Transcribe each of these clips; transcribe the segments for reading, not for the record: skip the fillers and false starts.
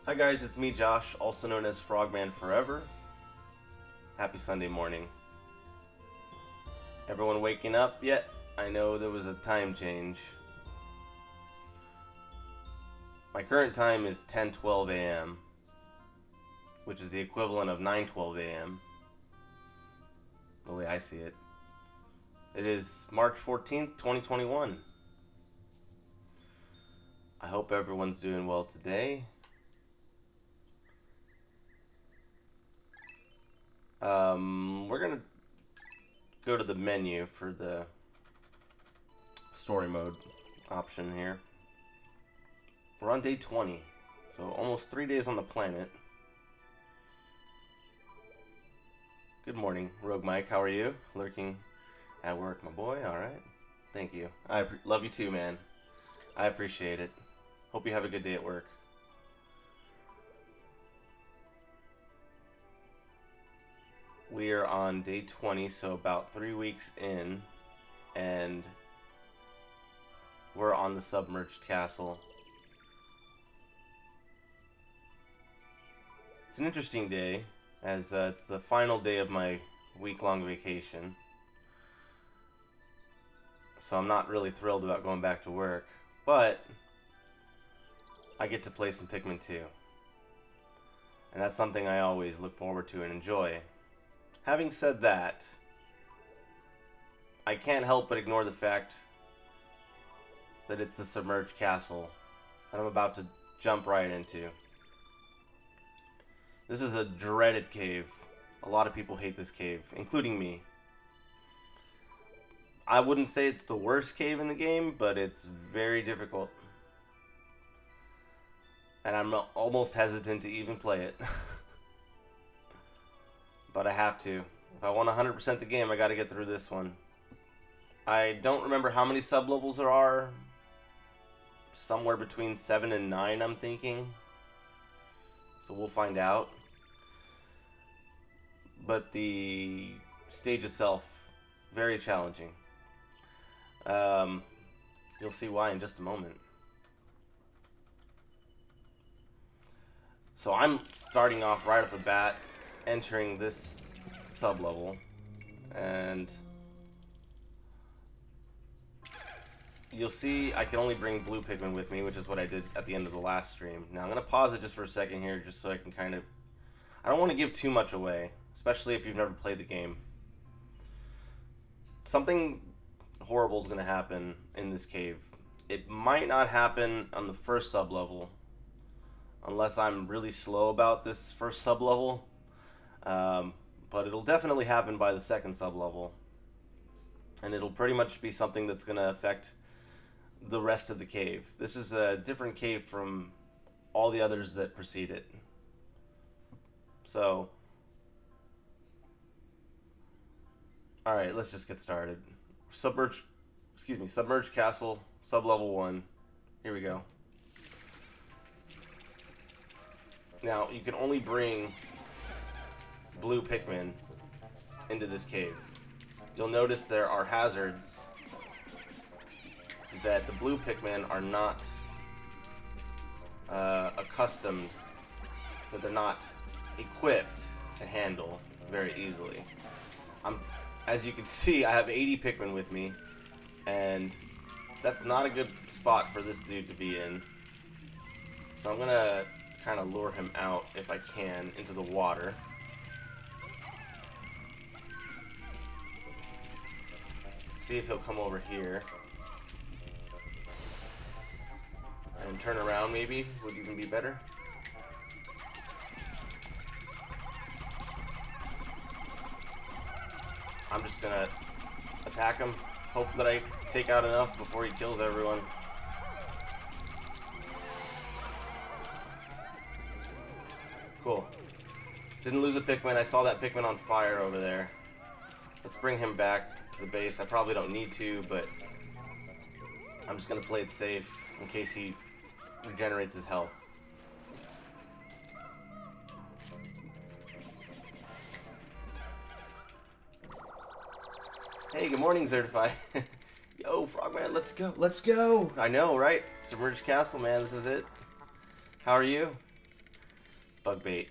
Hi guys, it's me Josh, also known as Frogman Forever. Happy Sunday morning. Everyone waking up yet? I know there was a time change. My current time is 10:12 a.m., which is the equivalent of 9:12 a.m. the way I see it. It is March 14th, 2021. I hope everyone's doing well today. We're gonna go to the menu for the story mode option here. We're on day 20, so almost 3 days on the planet. Good morning, Rogue Mike. How are you? Lurking at work, my boy. All right. Thank you. I love you too, man. I appreciate it. Hope you have a good day at work. We are on day 20, so about 3 weeks in, and we're on the Submerged Castle. It's an interesting day, as it's the final day of my week-long vacation. So I'm not really thrilled about going back to work, but I get to play some Pikmin 2. And that's something I always look forward to and enjoy. Having said that, I can't help but ignore the fact that it's the Submerged Castle that I'm about to jump right into. This is a dreaded cave. A lot of people hate this cave, including me. I wouldn't say it's the worst cave in the game, but it's very difficult. And I'm almost hesitant to even play it. But I have to. If I want 100% the game, I gotta get through this one. I don't remember how many sub-levels there are. Somewhere between 7 and 9, I'm thinking. So we'll find out. But the stage itself, very challenging. You'll see why in just a moment. So I'm starting off right off the bat, entering this sub-level, and you'll see I can only bring blue Pikmin with me, which is what I did at the end of the last stream. Now I'm going to pause it just for a second here, just so I can kind of... I don't want to give too much away, especially if you've never played the game. Something horrible is going to happen in this cave. It might not happen on the first sub-level, unless I'm really slow about this first sub-level. But it'll definitely happen by the second sub-level. And it'll pretty much be something that's going to affect the rest of the cave. This is a different cave from all the others that precede it. So, alright, let's just get started. Submerged Castle, sub-level 1. Here we go. Now, you can only bring blue Pikmin into this cave. You'll notice there are hazards that the blue Pikmin are not accustomed, that they're not equipped to handle very easily. As you can see, I have 80 Pikmin with me, and that's not a good spot for this dude to be in. So I'm gonna kind of lure him out, if I can, into the water. See if he'll come over here. And turn around, maybe, would even be better. I'm just gonna attack him. Hope that I take out enough before he kills everyone. Cool. Didn't lose a Pikmin. I saw that Pikmin on fire over there. Let's bring him back to the base. I probably don't need to, but I'm just going to play it safe in case he regenerates his health. Hey, good morning, Certified. Yo, Frogman, let's go. Let's go. I know, right? Submerged Castle, man. This is it. How are you? Bug bait.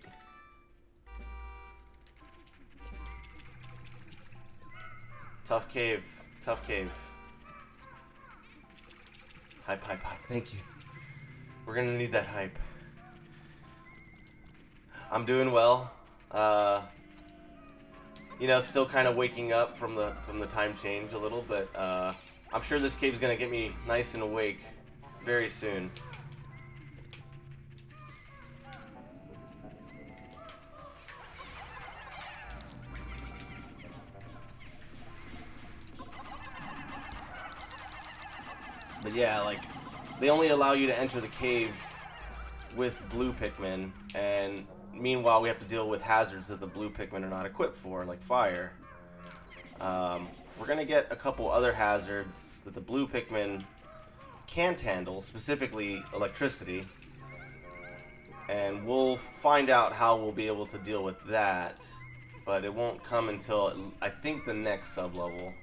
Tough cave. Tough cave. Hype, hype, hype. Thank you. We're gonna need that hype. I'm doing well. You know, still kind of waking up from the time change a little, but I'm sure this cave's gonna get me nice and awake very soon. But yeah, like, they only allow you to enter the cave with blue Pikmin, and meanwhile we have to deal with hazards that the blue Pikmin are not equipped for, like fire. We're gonna get a couple other hazards that the blue Pikmin can't handle, specifically electricity, and we'll find out how we'll be able to deal with that, but it won't come until, I think, the next sub-level.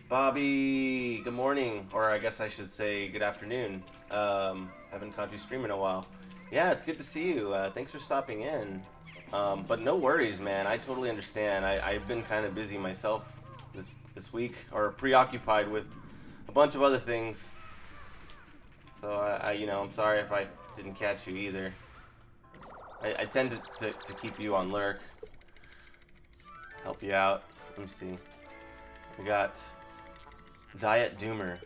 Bobby, good morning, or I guess I should say good afternoon. Haven't caught you stream in a while. Yeah, it's good to see you. Thanks for stopping in. But no worries, man. I totally understand. I've been kind of busy myself this week, or preoccupied with a bunch of other things. So you know, I'm sorry if I didn't catch you either. I tend to keep you on lurk, help you out. Let me see. We got Diet Doomer.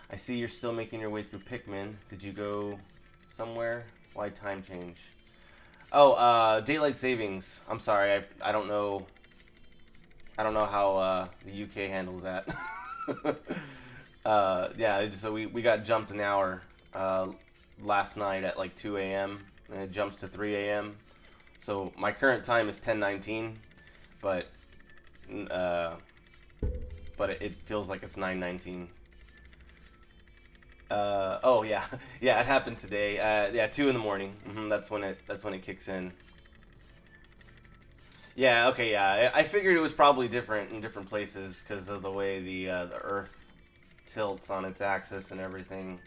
I see you're still making your way through Pikmin. Did you go somewhere? Why time change? Oh, daylight savings. I'm sorry. I don't know. I don't know how the UK handles that. Yeah. So we got jumped an hour last night at like 2 a.m. and it jumps to 3 a.m. So my current time is 10:19, but it feels like it's 9:19. Oh yeah, yeah, it happened today. Yeah, 2 in the morning. That's when it kicks in. Yeah, okay, yeah. I figured it was probably different in different places because of the way the Earth tilts on its axis and everything.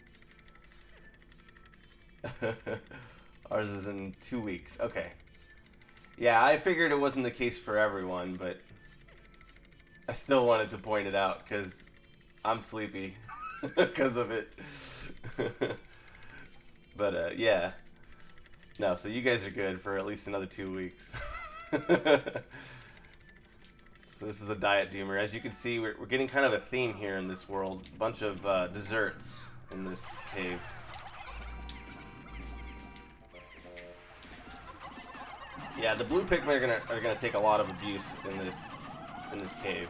Ours is in 2 weeks. Okay. Yeah, I figured it wasn't the case for everyone, but I still wanted to point it out because I'm sleepy because of it. But yeah. No, so you guys are good for at least another 2 weeks. So this is a Diet Doomer. As you can see, we're getting kind of a theme here in this world. A bunch of desserts in this cave. Yeah, the blue Pikmin are gonna take a lot of abuse in this cave.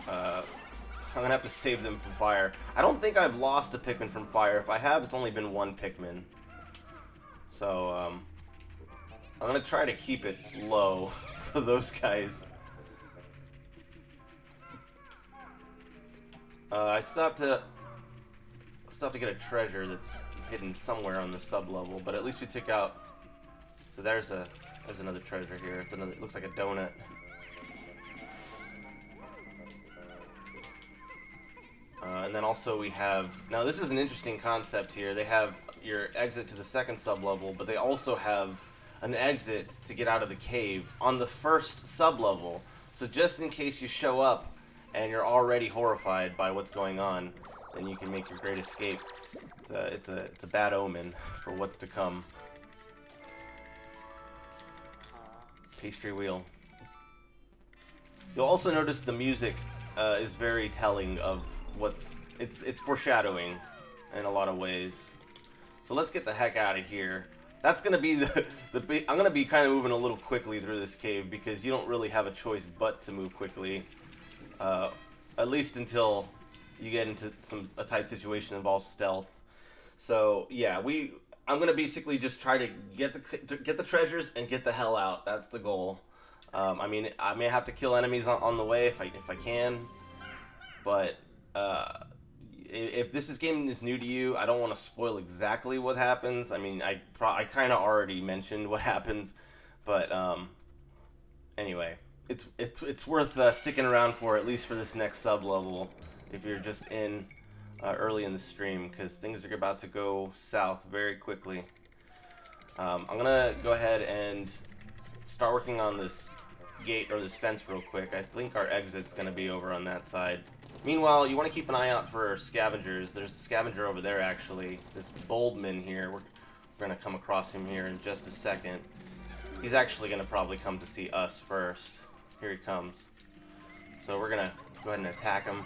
I'm gonna have to save them from fire. I don't think I've lost a Pikmin from fire. If I have, it's only been one Pikmin. So I'm gonna try to keep it low for those guys. I still have to get a treasure that's hidden somewhere on the sub level, but at least we took out. So there's another treasure here. It looks like a donut. And then also we have, now this is an interesting concept here. They have your exit to the second sub-level, but they also have an exit to get out of the cave on the first sub-level. So just in case you show up and you're already horrified by what's going on, then you can make your great escape. It's a bad omen for what's to come. Pastry wheel. You'll also notice the music is very telling of it's foreshadowing in a lot of ways. So let's get the heck out of here. That's gonna be I'm gonna be kind of moving a little quickly through this cave because you don't really have a choice but to move quickly, at least until you get into a tight situation that involves stealth. So yeah, I'm gonna basically just try to get the treasures and get the hell out. That's the goal. I mean, I may have to kill enemies on the way if I can, but if this game is new to you, I don't want to spoil exactly what happens. I mean, I kind of already mentioned what happens, but anyway, it's worth sticking around for, at least for this next sub level, if you're just in early in the stream because things are about to go south very quickly. I'm gonna go ahead and start working on this gate or this fence real quick. I think our exit's gonna be over on that side. Meanwhile, you want to keep an eye out for scavengers. There's a scavenger over there actually. This Boldman here. We're gonna come across him here in just a second. He's actually gonna probably come to see us first. Here he comes. So we're gonna go ahead and attack him.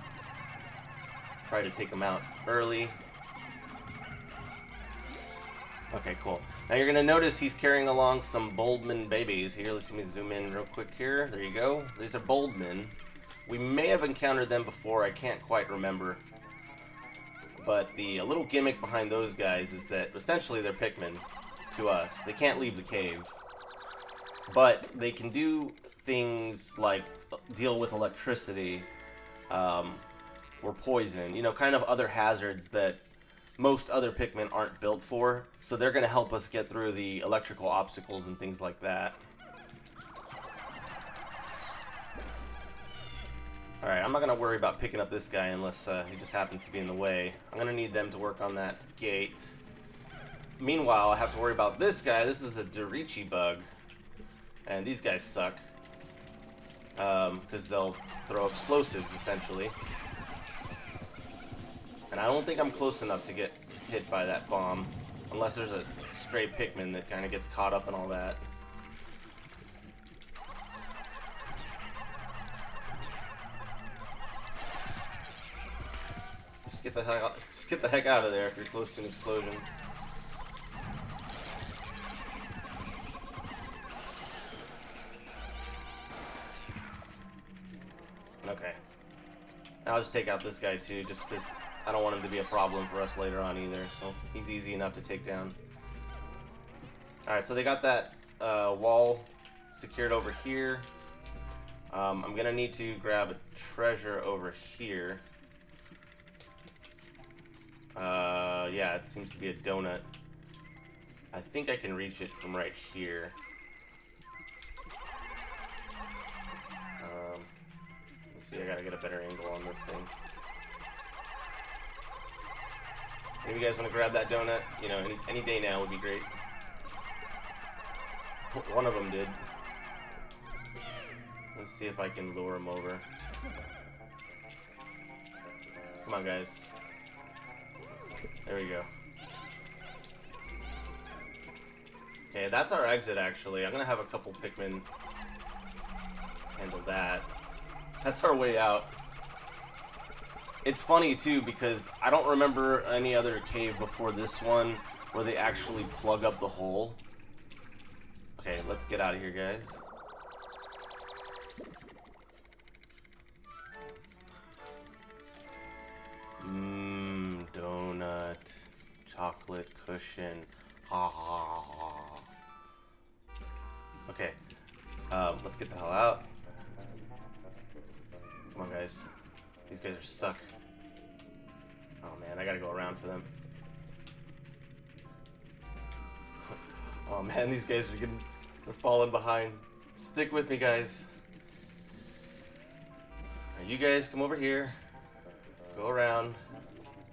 Try to take him out early. Okay, cool. Now you're gonna notice he's carrying along some Boldman babies here. Let me zoom in real quick here. There you go. These are Boldman. We may have encountered them before. I can't quite remember. But the little gimmick behind those guys is that essentially they're Pikmin to us. They can't leave the cave. But they can do things like deal with electricity or poison. You know, kind of other hazards that most other Pikmin aren't built for. So they're going to help us get through the electrical obstacles and things like that. Alright, I'm not going to worry about picking up this guy unless he just happens to be in the way. I'm going to need them to work on that gate. Meanwhile, I have to worry about this guy. This is a Dorichi bug. And these guys suck. Because they'll throw explosives, essentially. And I don't think I'm close enough to get hit by that bomb. Unless there's a stray Pikmin that kind of gets caught up in all that. Just get the heck out of there if you're close to an explosion. Okay. I'll just take out this guy too, just because I don't want him to be a problem for us later on either, so he's easy enough to take down. Alright, so they got that wall secured over here. I'm gonna need to grab a treasure over here. Yeah, it seems to be a donut. I think I can reach it from right here. Let me see, I gotta get a better angle on this thing. Any of you guys want to grab that donut? You know, any day now would be great. One of them did. Let's see if I can lure him over. Come on, guys. There we go. Okay, that's our exit, actually. I'm gonna have a couple Pikmin handle that. That's our way out. It's funny, too, because I don't remember any other cave before this one where they actually plug up the hole. Okay, let's get out of here, guys. Donut. Chocolate cushion. Ha ha ha. Okay. Let's get the hell out. Come on, guys. These guys are stuck. Oh man, I gotta go around for them. Oh man, these guys are they're falling behind. Stick with me, guys. Now, you guys come over here. Go around.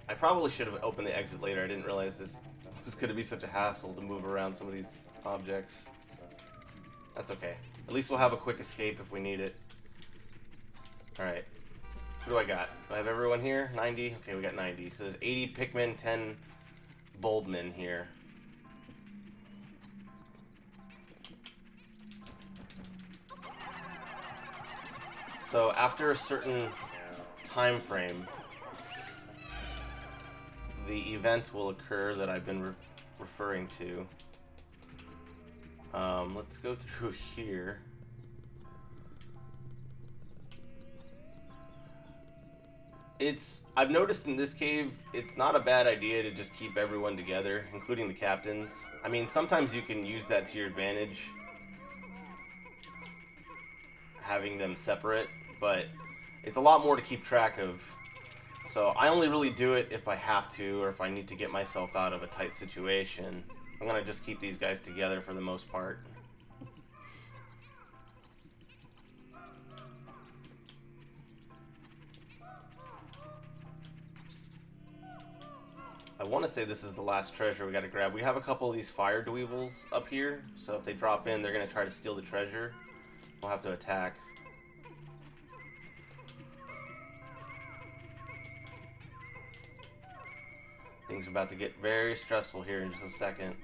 I probably should have opened the exit later. I didn't realize this was gonna be such a hassle to move around some of these objects. That's okay. At least we'll have a quick escape if we need it. Alright. What do I got? Do I have everyone here? 90? Okay, we got 90. So there's 80 Pikmin, 10 Boldman here. So after a certain time frame, the event will occur that I've been referring to. Let's go through here. I've noticed in this cave, it's not a bad idea to just keep everyone together, including the captains. I mean, sometimes you can use that to your advantage, having them separate, but it's a lot more to keep track of. So I only really do it if I have to, or if I need to get myself out of a tight situation. I'm gonna just keep these guys together for the most part. I want to say this is the last treasure we got to grab. We have a couple of these fire dweevils up here, so if they drop in, they're going to try to steal the treasure. We'll have to attack. Things are about to get very stressful here in just a second.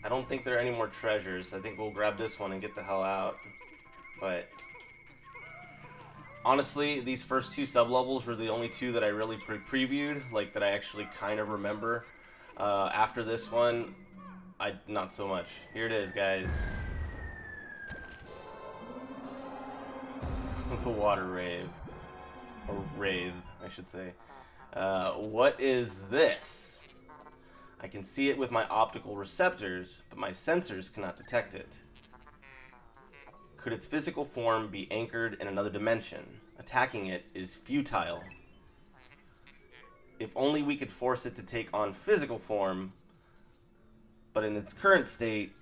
I don't think there are any more treasures. I think we'll grab this one and get the hell out. But honestly, these first two sublevels were the only two that I really previewed, like that I actually kind of remember. After this one, not so much. Here it is, guys. The water rave. Or wraith, I should say. What is this? I can see it with my optical receptors, but my sensors cannot detect it. Could its physical form be anchored in another dimension? Attacking it is futile. If only we could force it to take on physical form, but in its current state...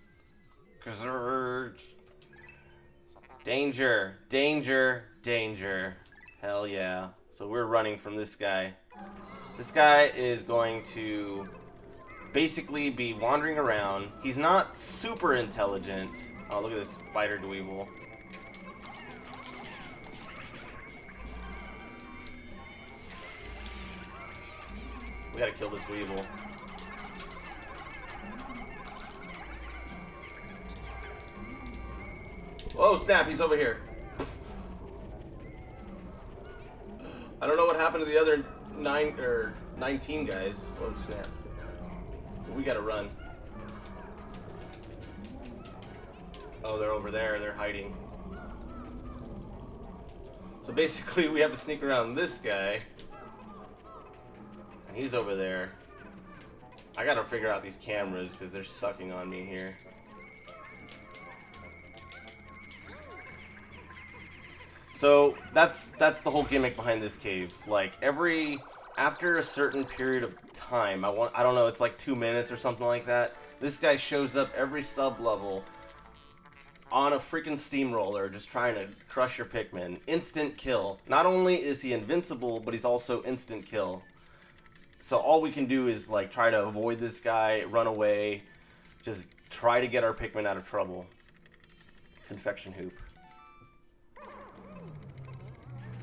Danger, danger, danger. Hell yeah. So we're running from this guy. This guy is going to basically be wandering around. He's not super intelligent. Oh, look at this spider dweevil. We gotta kill this dweevil. Oh snap, he's over here. I don't know what happened to the other 19 guys. Oh snap. We gotta run. Oh, they're over there. They're hiding. So basically, we have to sneak around this guy. And he's over there. I gotta figure out these cameras because they're sucking on me here. So that's the whole gimmick behind this cave. Like after a certain period of time, I don't know, it's like 2 minutes or something like that. This guy shows up every sub level on a freaking steamroller, just trying to crush your Pikmin. Instant kill. Not only is he invincible, but he's also instant kill. So all we can do is like try to avoid this guy, run away, just try to get our Pikmin out of trouble. Confection hoop.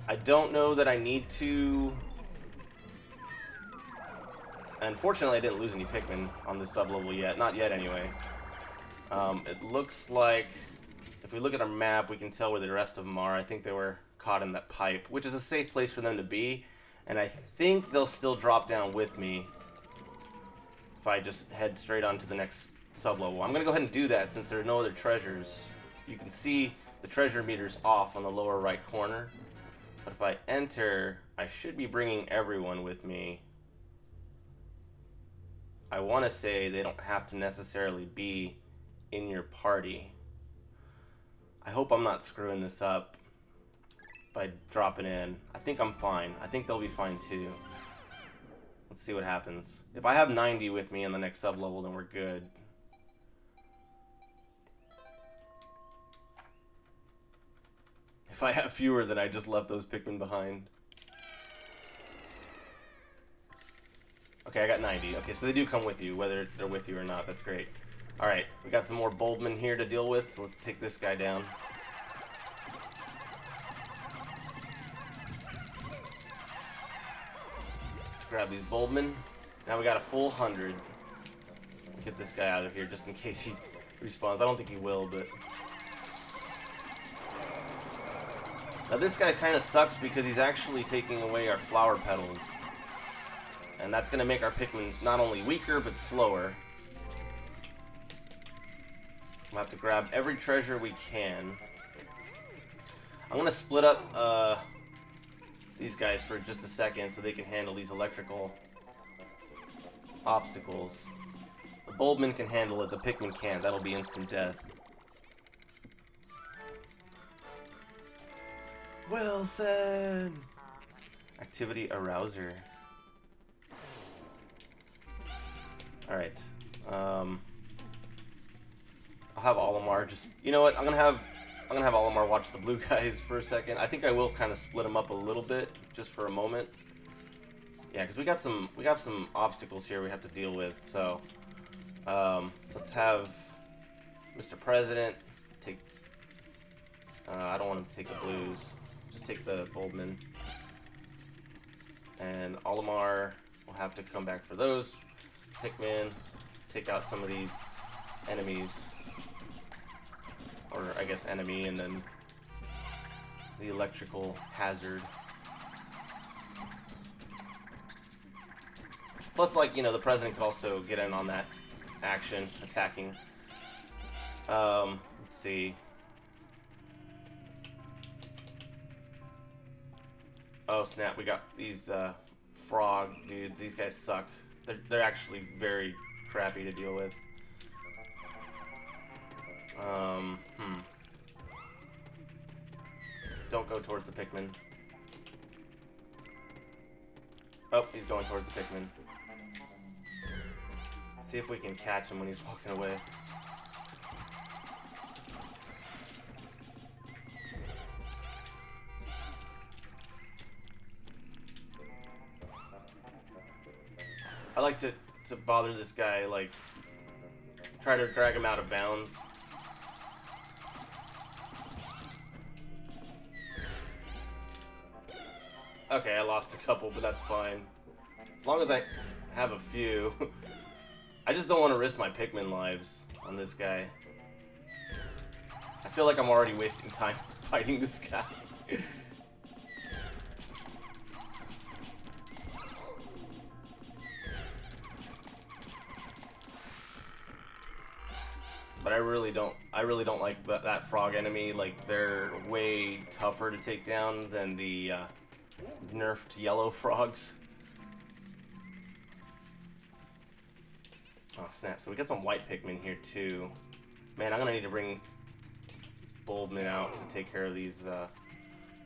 I don't know that I need to... Unfortunately, I didn't lose any Pikmin on this sub-level yet. Not yet, anyway. It looks like... If we look at our map, we can tell where the rest of them are. I think they were caught in that pipe, which is a safe place for them to be. And I think they'll still drop down with me if I just head straight on to the next sub-level. I'm going to go ahead and do that since there are no other treasures. You can see the treasure meter's off on the lower right corner. But if I enter, I should be bringing everyone with me. I want to say they don't have to necessarily be in your party. I hope I'm not screwing this up by dropping in. I think I'm fine. I think they'll be fine too. Let's see what happens. If I have 90 with me in the next sub-level, then we're good. If I have fewer, then I just left those Pikmin behind. Okay, I got 90. Okay, so they do come with you, whether they're with you or not. That's great. Alright, we got some more Boldman here to deal with, so let's take this guy down. Let's grab these Boldman. Now we got a full 100. Get this guy out of here just in case he respawns. I don't think he will, but... Now this guy kind of sucks because he's actually taking away our flower petals. And that's going to make our Pikmin not only weaker, but slower. We'll have to grab every treasure we can. I'm going to split up these guys for just a second so they can handle these electrical obstacles. The Boldman can handle it, the Pikmin can't. That'll be instant death. Wilson! Activity Arouser. Alright. I'll have Olimar just... You know what? I'm gonna have Olimar watch the blue guys for a second. I think I will kind of split them up a little bit, just for a moment. Yeah, because we got some obstacles here we have to deal with. So let's have Mr. President take. I don't want him to take the blues. Just take the Boldman. And Olimar will have to come back for those. Pikmin, take out some of these enemies. Or I guess enemy, and then the electrical hazard. Plus, like, you know, the president could also get in on that action, attacking. Let's see. Oh, snap. We got these frog dudes. These guys suck. They're actually very crappy to deal with. Don't go towards the Pikmin. Oh, he's going towards the Pikmin. See if we can catch him when he's walking away. I like to bother this guy, like, try to drag him out of bounds. Okay, I lost a couple, but that's fine. As long as I have a few. I just don't want to risk my Pikmin lives on this guy. I feel like I'm already wasting time fighting this guy. But I really don't like that frog enemy. Like, they're way tougher to take down than the nerfed yellow frogs. Oh snap, so we got some white Pikmin here too. Man, I'm gonna need to bring Boldman out to take care of these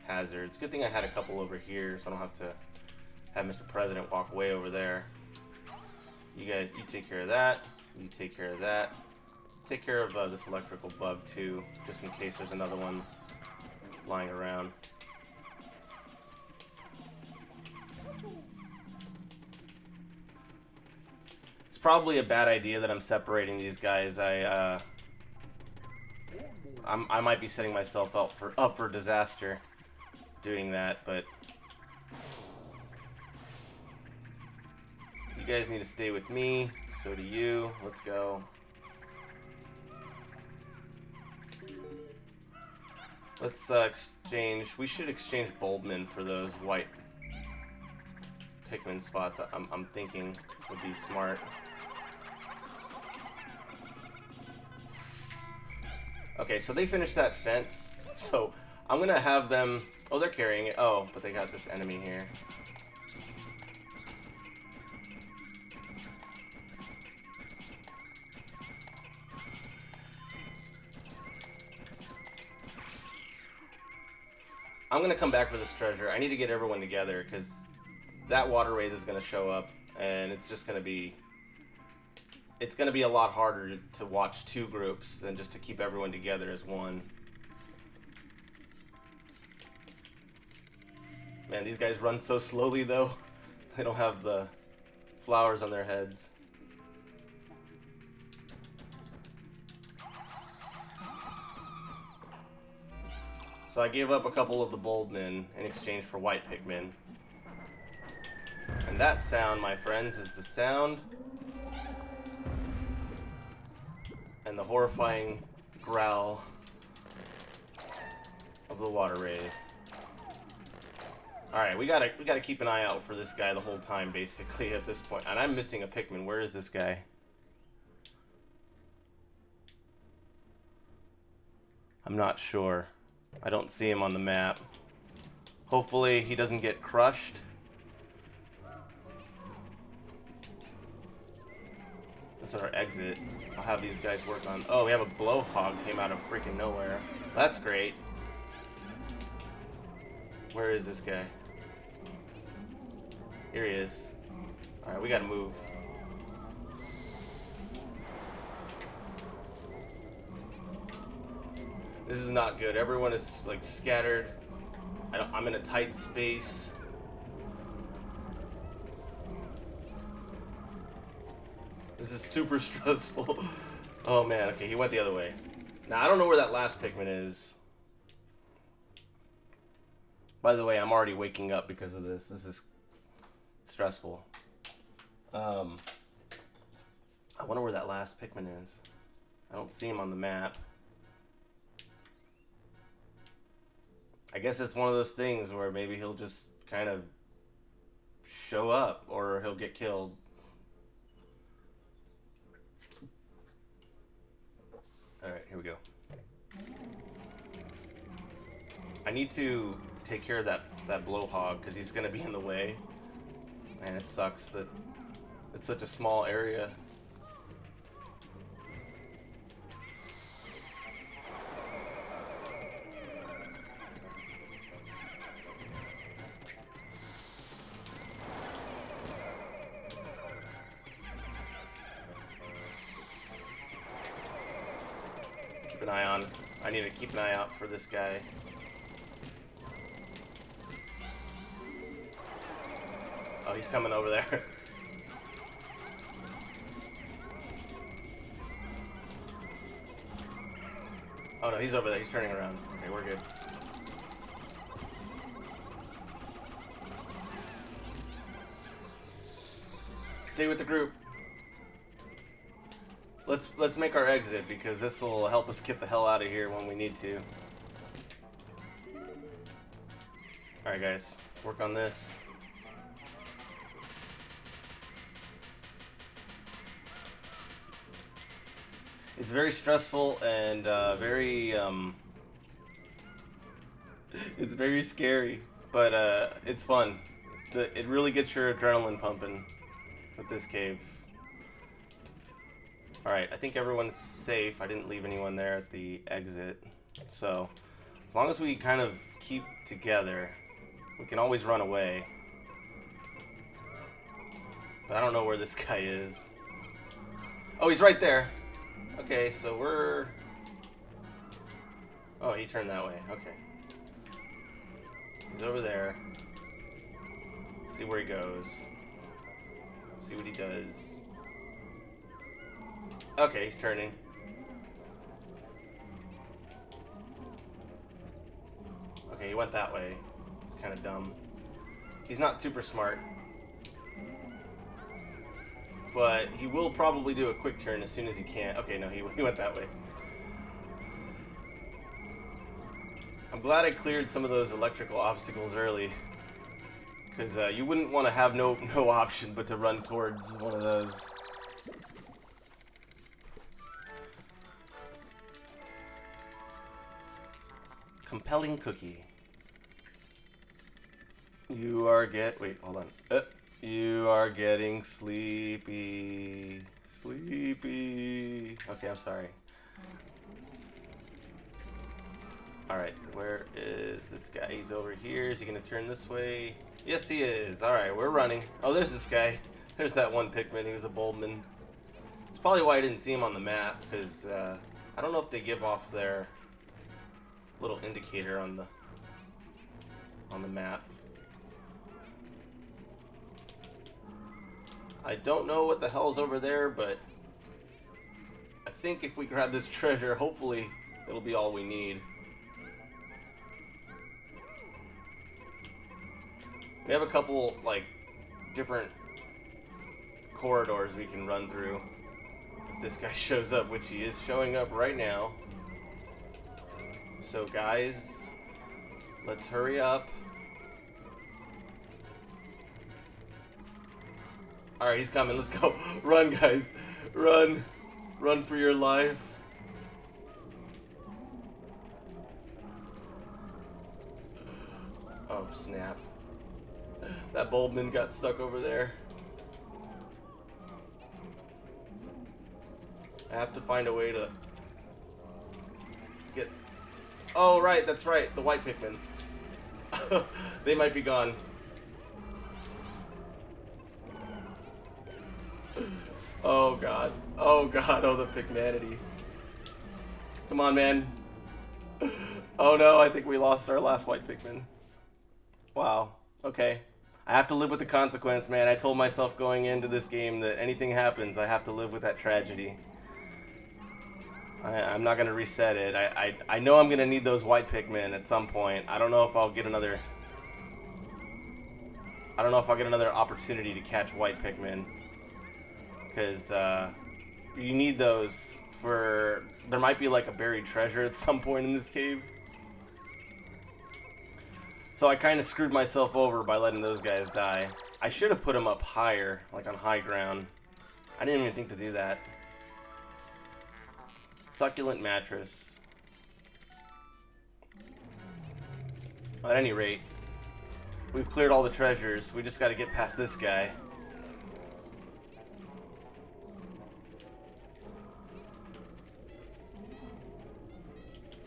hazards. Good thing I had a couple over here, so I don't have to have Mr. President walk way over there. You guys, you take care of that. You take care of that. Take care of this electrical bug too, just in case there's another one lying around. It's probably a bad idea that I'm separating these guys. I might be setting myself up for disaster doing that, but you guys need to stay with me. So do you. Let's go. Let's exchange. We should exchange Boldman for those white Pikmin spots. I'm thinking would be smart. Okay, so they finished that fence. So I'm gonna have them. Oh, they're carrying it. Oh, but they got this enemy here. I'm gonna come back for this treasure. I need to get everyone together because that water wraith is gonna show up, and it's just gonna be. It's gonna be a lot harder to watch two groups than just to keep everyone together as one. Man, these guys run so slowly though. They don't have the flowers on their heads. So I gave up a couple of the Boldmen in exchange for white Pikmin. And that sound, my friends, is the sound and the horrifying growl of the water wraith. Alright, we gotta keep an eye out for this guy the whole time, basically, at this point. And I'm missing a Pikmin. Where is this guy? I'm not sure. I don't see him on the map. Hopefully he doesn't get crushed. That's our exit. I'll have these guys work on... Oh, we have a blowhog came out of freaking nowhere. That's great. Where is this guy? Here he is. Alright, we gotta move. This is not good. Everyone is like scattered. I'm in a tight space. This is super stressful. Oh man, okay, he went the other way. Now, I don't know where that last Pikmin is. By the way, I'm already waking up because of this. This is stressful. I wonder where that last Pikmin is. I don't see him on the map. I guess it's one of those things where maybe he'll just kind of show up or he'll get killed. Alright, here we go. I need to take care of that blowhog because he's going to be in the way. And it sucks that it's such a small area. Keep an eye on. I need to keep an eye out for this guy. Oh, he's coming over there. Oh no, he's over there. He's turning around. Okay, we're good. Stay with the group. Let's make our exit because this will help us get the hell out of here when we need to. All right, guys, work on this. It's very stressful and very it's very scary, but it's fun. It really gets your adrenaline pumping with this cave. Alright, I think everyone's safe. I didn't leave anyone there at the exit. So, as long as we kind of keep together, we can always run away. But I don't know where this guy is. Oh, he's right there. Okay, so we're... Oh, he turned that way. Okay. He's over there. Let's see where he goes. See what he does. Okay, he's turning. Okay, he went that way. It's kind of dumb. He's not super smart. But he will probably do a quick turn as soon as he can. Okay, no, he went that way. I'm glad I cleared some of those electrical obstacles early. Because you wouldn't want to have no option but to run towards one of those. Compelling cookie. You are wait, hold on. You are getting sleepy. Sleepy. Okay, I'm sorry. Alright, where is this guy? He's over here. Is he going to turn this way? Yes, he is. Alright, we're running. Oh, there's this guy. There's that one Pikmin. He was a Boldman. It's probably why I didn't see him on the map, because I don't know if they give off their little indicator on the map. I don't know what the hell's over there, but I think if we grab this treasure, hopefully it'll be all we need. We have a couple, like, different corridors we can run through if this guy shows up, which he is showing up right now. So, guys, let's hurry up. Alright, he's coming. Let's go. Run, guys. Run. Run for your life. Oh, snap. That Boldman got stuck over there. I have to find a way to get... Oh, right. That's right. The white Pikmin. They might be gone. Oh god. Oh god. Oh, the Pikmanity. Come on, man. Oh no, I think we lost our last white Pikmin. Wow. Okay. I have to live with the consequence, man. I told myself going into this game that anything happens, I have to live with that tragedy. I'm not going to reset it. I know I'm going to need those white Pikmin at some point. I don't know if I'll get another... I don't know if I'll get another opportunity to catch white Pikmin. Because you need those for... There might be like a buried treasure at some point in this cave. So I kind of screwed myself over by letting those guys die. I should have put them up higher, like on high ground. I didn't even think to do that. Succulent mattress. At any rate, we've cleared all the treasures. We just got to get past this guy.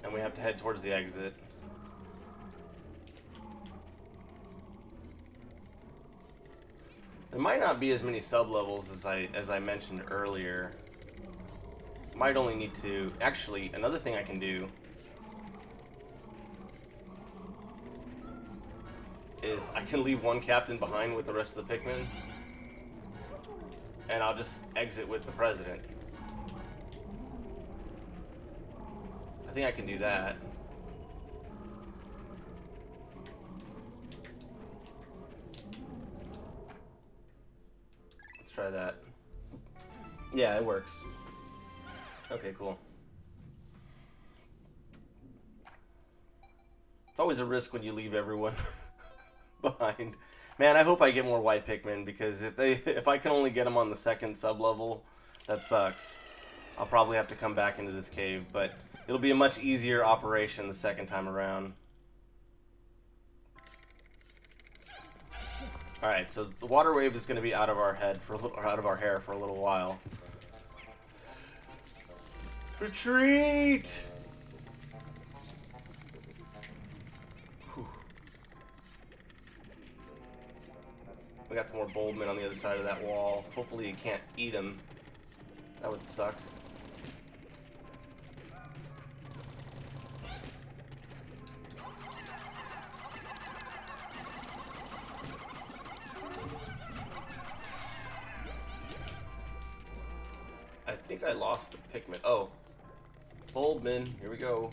And we have to head towards the exit. There might not be as many sub-levels as I mentioned earlier. Might only need to... Actually, another thing I can do is I can leave one captain behind with the rest of the Pikmin, and I'll just exit with the president. I think I can do that. Let's try that. Yeah, it works. Okay, cool. It's always a risk when you leave everyone behind. Man, I hope I get more white Pikmin, because if I can only get them on the second sub-level, that sucks. I'll probably have to come back into this cave, but it'll be a much easier operation the second time around. Alright, so the water wave is going to be out of our head for a little, or out of our hair for a little while. Retreat! Whew. We got some more Boldman on the other side of that wall. Hopefully you can't eat them. That would suck. I think I lost a Pikmin. Oh. Boldman, here we go.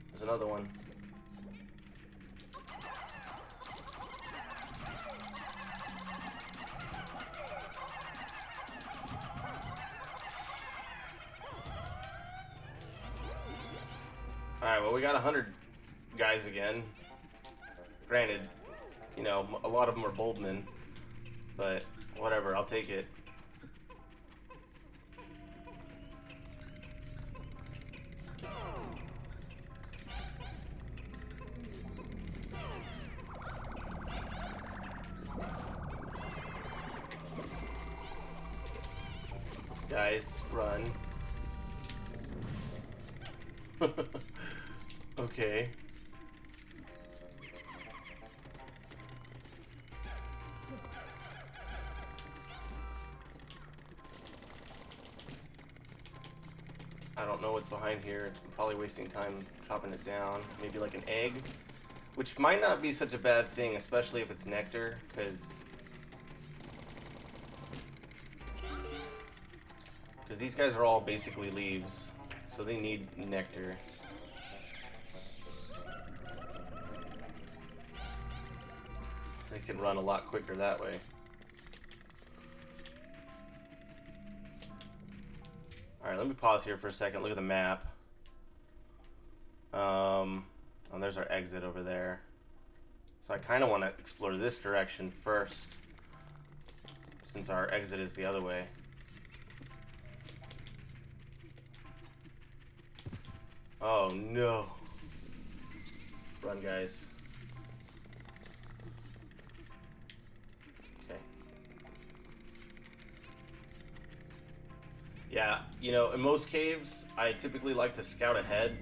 There's another one. Alright, well, we got 100 guys again. Granted, you know, a lot of them are Boldman, but whatever, I'll take it. Guys, run. Okay. I don't know what's behind here. I'm probably wasting time chopping it down. Maybe like an egg, which might not be such a bad thing, especially if it's nectar, because these guys are all basically leaves, so they need nectar. They can run a lot quicker that way. Alright, let me pause here for a second, look at the map. And there's our exit over there. So I kind of want to explore this direction first, since our exit is the other way. Oh no. Run, guys. Okay. Yeah, you know, in most caves, I typically like to scout ahead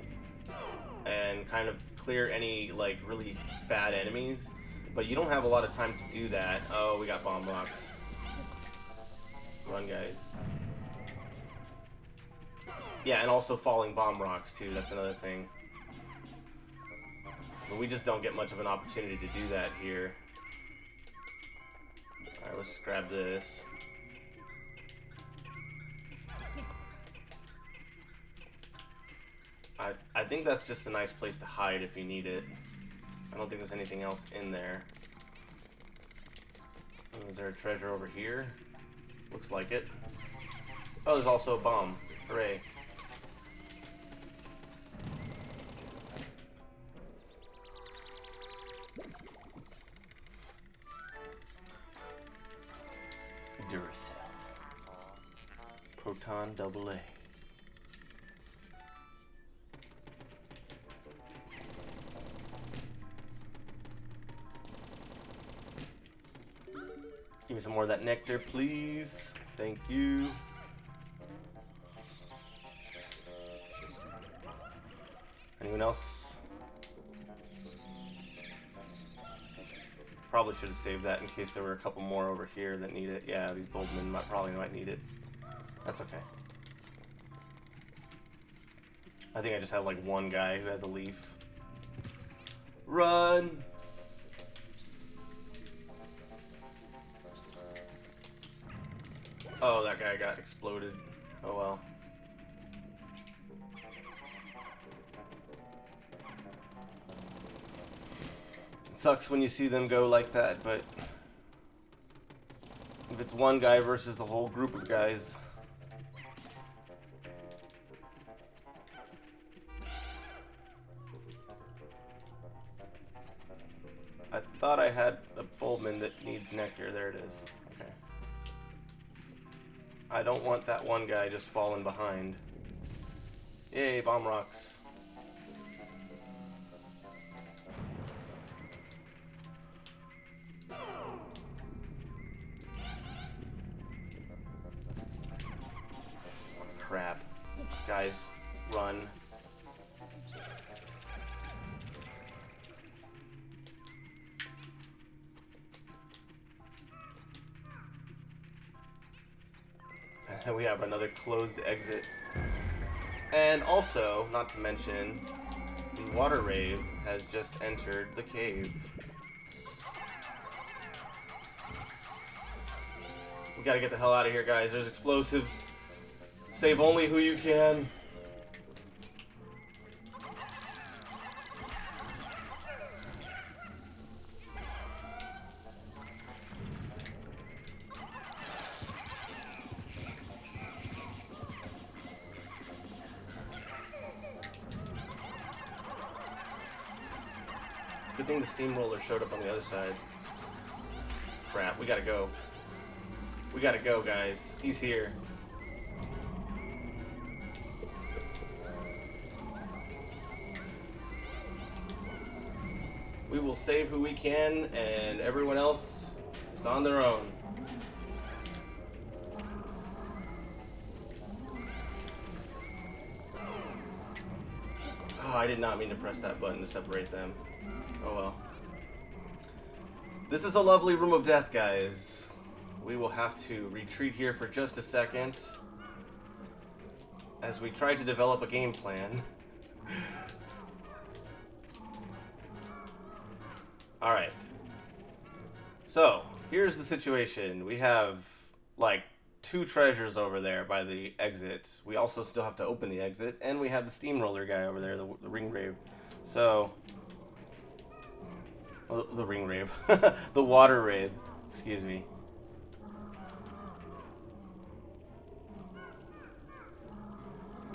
and kind of clear any, like, really bad enemies. But you don't have a lot of time to do that. Oh, we got bomb rocks. Run, guys. Yeah, and also falling bomb rocks, too. That's another thing. But we just don't get much of an opportunity to do that here. let's grab this. I think that's just a nice place to hide if you need it. I don't think there's anything else in there. Is there a treasure over here? Looks like it. Oh, there's also a bomb. Hooray. Duracell. Proton AA. Give me some more of that nectar, please. Thank you. Anyone else? Probably should have saved that in case there were a couple more over here that need it. Yeah, these Boldman probably might need it. That's okay. I think I just have like one guy who has a leaf. Run! Oh, that guy got exploded. Oh well. It sucks when you see them go like that, but if it's one guy versus the whole group of guys. I thought I had a Boldman that needs nectar. There it is. Okay. I don't want that one guy just falling behind. Yay, bomb rocks. Crap. Guys, run. And we have another closed exit. And also, not to mention, the water rave has just entered the cave. We gotta get the hell out of here, guys. There's explosives. Save only who you can. Good thing the steamroller showed up on the other side. Crap, we gotta go. We gotta go, guys. He's here. We will save who we can, and everyone else is on their own. Oh, I did not mean to press that button to separate them. Oh well. This is a lovely room of death, guys. We will have to retreat here for just a second as we try to develop a game plan. Alright. So, here's the situation. We have, like, 2 treasures over there by the exit. We also still have to open the exit, and we have the steamroller guy over there, the ring rave. So, well, the ring rave. The water rave. Excuse me.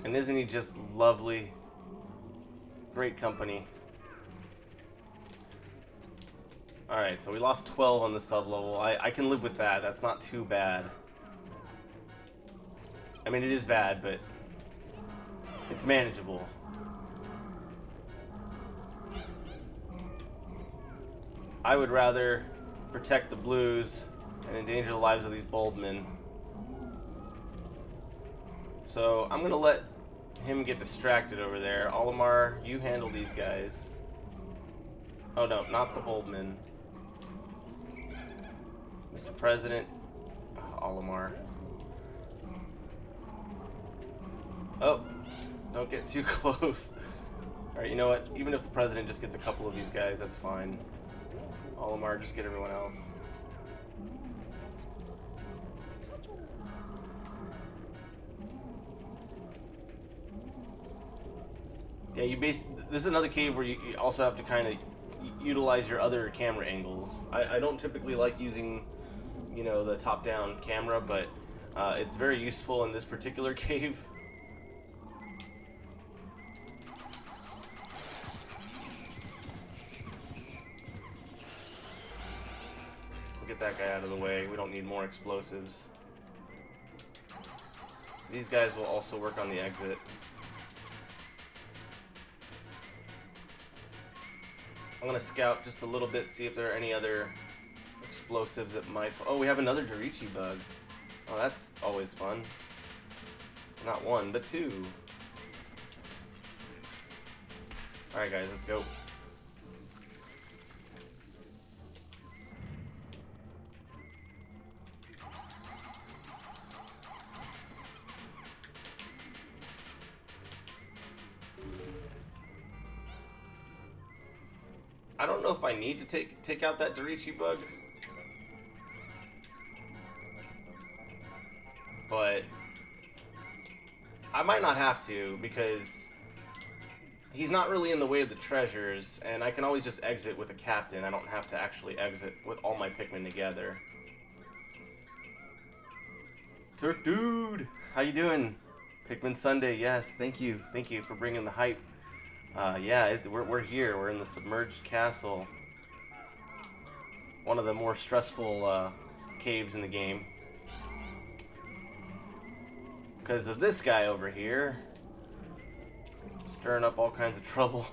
And isn't he just lovely? Great company. Alright, so we lost 12 on the sub-level. I can live with that. That's not too bad. I mean, it is bad, but it's manageable. I would rather protect the blues and endanger the lives of these Boldmen. So I'm going to let him get distracted over there. Olimar, you handle these guys. Oh no, not the Boldmen. Mr. President. Oh, Olimar. Oh, don't get too close. Alright, you know what? Even if the President just gets a couple of these guys, that's fine. Olimar, just get everyone else. Yeah, this is another cave where you also have to kind of utilize your other camera angles. I don't typically like using, you know, the top-down camera, but it's very useful in this particular cave. We'll get that guy out of the way. We don't need more explosives. These guys will also work on the exit. I'm gonna scout just a little bit, see if there are any other explosives that might... Oh, we have another Dorichi bug. Oh, that's always fun. Not one, but two. Alright guys, let's go. I don't know if I need to take out that Dorichi bug, but I might not have to because he's not really in the way of the treasures, and I can always just exit with a captain. I don't have to actually exit with all my Pikmin together. Turk dude, how you doing? Pikmin Sunday, yes, thank you for bringing the hype. Yeah, we're here. We're in the Submerged Castle. One of the more stressful caves in the game. Because of this guy over here. Stirring up all kinds of trouble.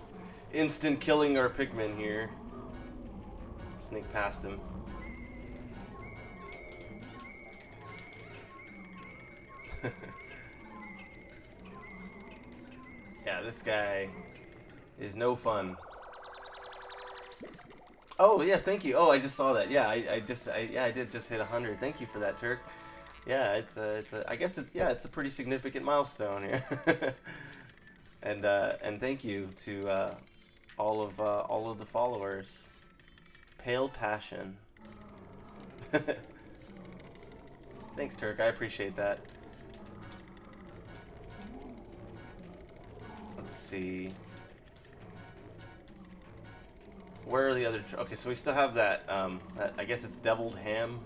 Instant killing our Pikmin here. Sneak past him. Yeah, this guy is no fun. Oh yes, thank you. Oh, I just saw that. Yeah, I did just hit 100. Thank you for that, Turk. Yeah, I guess it's a pretty significant milestone here. and thank you to all of the followers. Pale Passion. Thanks, Turk. I appreciate that. Let's see. Where are the other... Okay, so we still have that, I guess it's deviled ham.